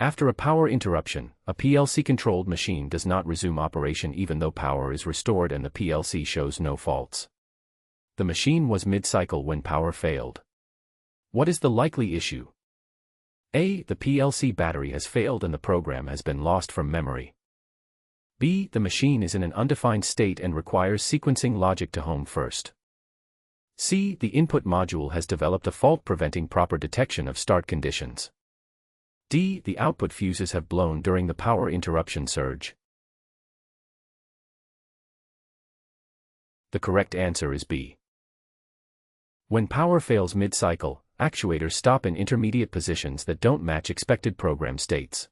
After a power interruption, a PLC-controlled machine does not resume operation even though power is restored and the PLC shows no faults. The machine was mid-cycle when power failed. What is the likely issue? A. The PLC battery has failed and the program has been lost from memory. B. The machine is in an undefined state and requires sequencing logic to home first. C. The input module has developed a fault preventing proper detection of start conditions. D. The output fuses have blown during the power interruption surge. The correct answer is B. When power fails mid-cycle, actuators stop in intermediate positions that don't match expected program states.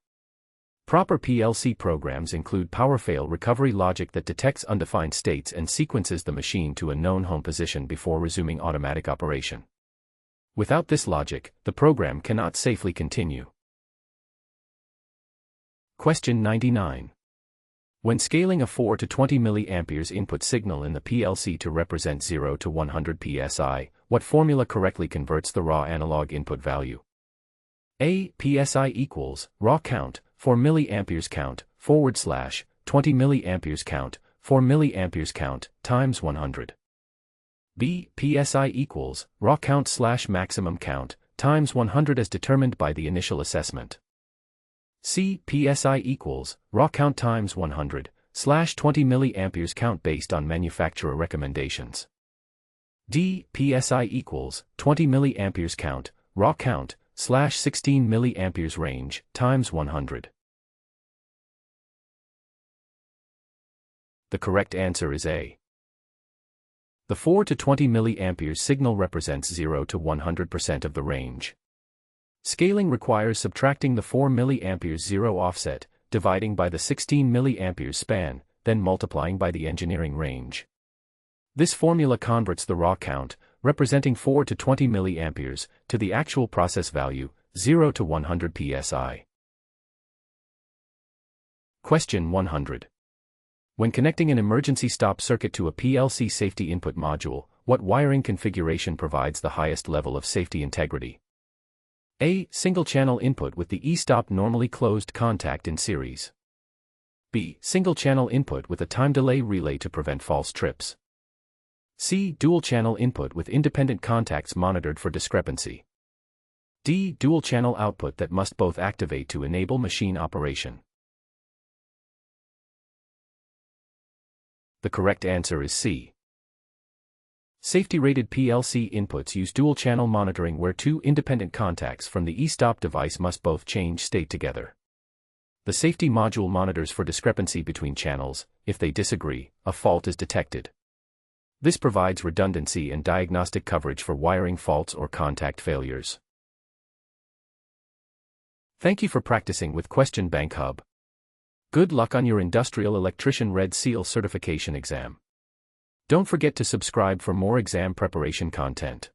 Proper PLC programs include power fail recovery logic that detects undefined states and sequences the machine to a known home position before resuming automatic operation. Without this logic, the program cannot safely continue. Question 99. When scaling a 4 to 20 mA input signal in the PLC to represent 0 to 100 psi, what formula correctly converts the raw analog input value? A. PSI equals raw count 4 mA count / 20 mA count 4 mA count times 100. B. PSI equals raw count / maximum count times 100 as determined by the initial assessment. C. PSI equals raw count times 100/20 mA count based on manufacturer recommendations. D. PSI equals 20 mA count, raw count, /16 mA range, times 100. The correct answer is A. The 4 to 20 mA signal represents 0 to 100% of the range. Scaling requires subtracting the 4 mA zero offset, dividing by the 16 mA span, then multiplying by the engineering range. This formula converts the raw count, representing 4 to 20 mA, to the actual process value, 0 to 100 psi. Question 100. When connecting an emergency stop circuit to a PLC safety input module, what wiring configuration provides the highest level of safety integrity? A. Single-channel input with the e-stop normally closed contact in series. B. Single-channel input with a time delay relay to prevent false trips. C. Dual-channel input with independent contacts monitored for discrepancy. D. Dual-channel output that must both activate to enable machine operation. The correct answer is C. Safety-rated PLC inputs use dual-channel monitoring where two independent contacts from the e-stop device must both change state together. The safety module monitors for discrepancy between channels. If they disagree, a fault is detected. This provides redundancy and diagnostic coverage for wiring faults or contact failures. Thank you for practicing with Question Bank Hub. Good luck on your Industrial Electrician Red Seal certification exam. Don't forget to subscribe for more exam preparation content.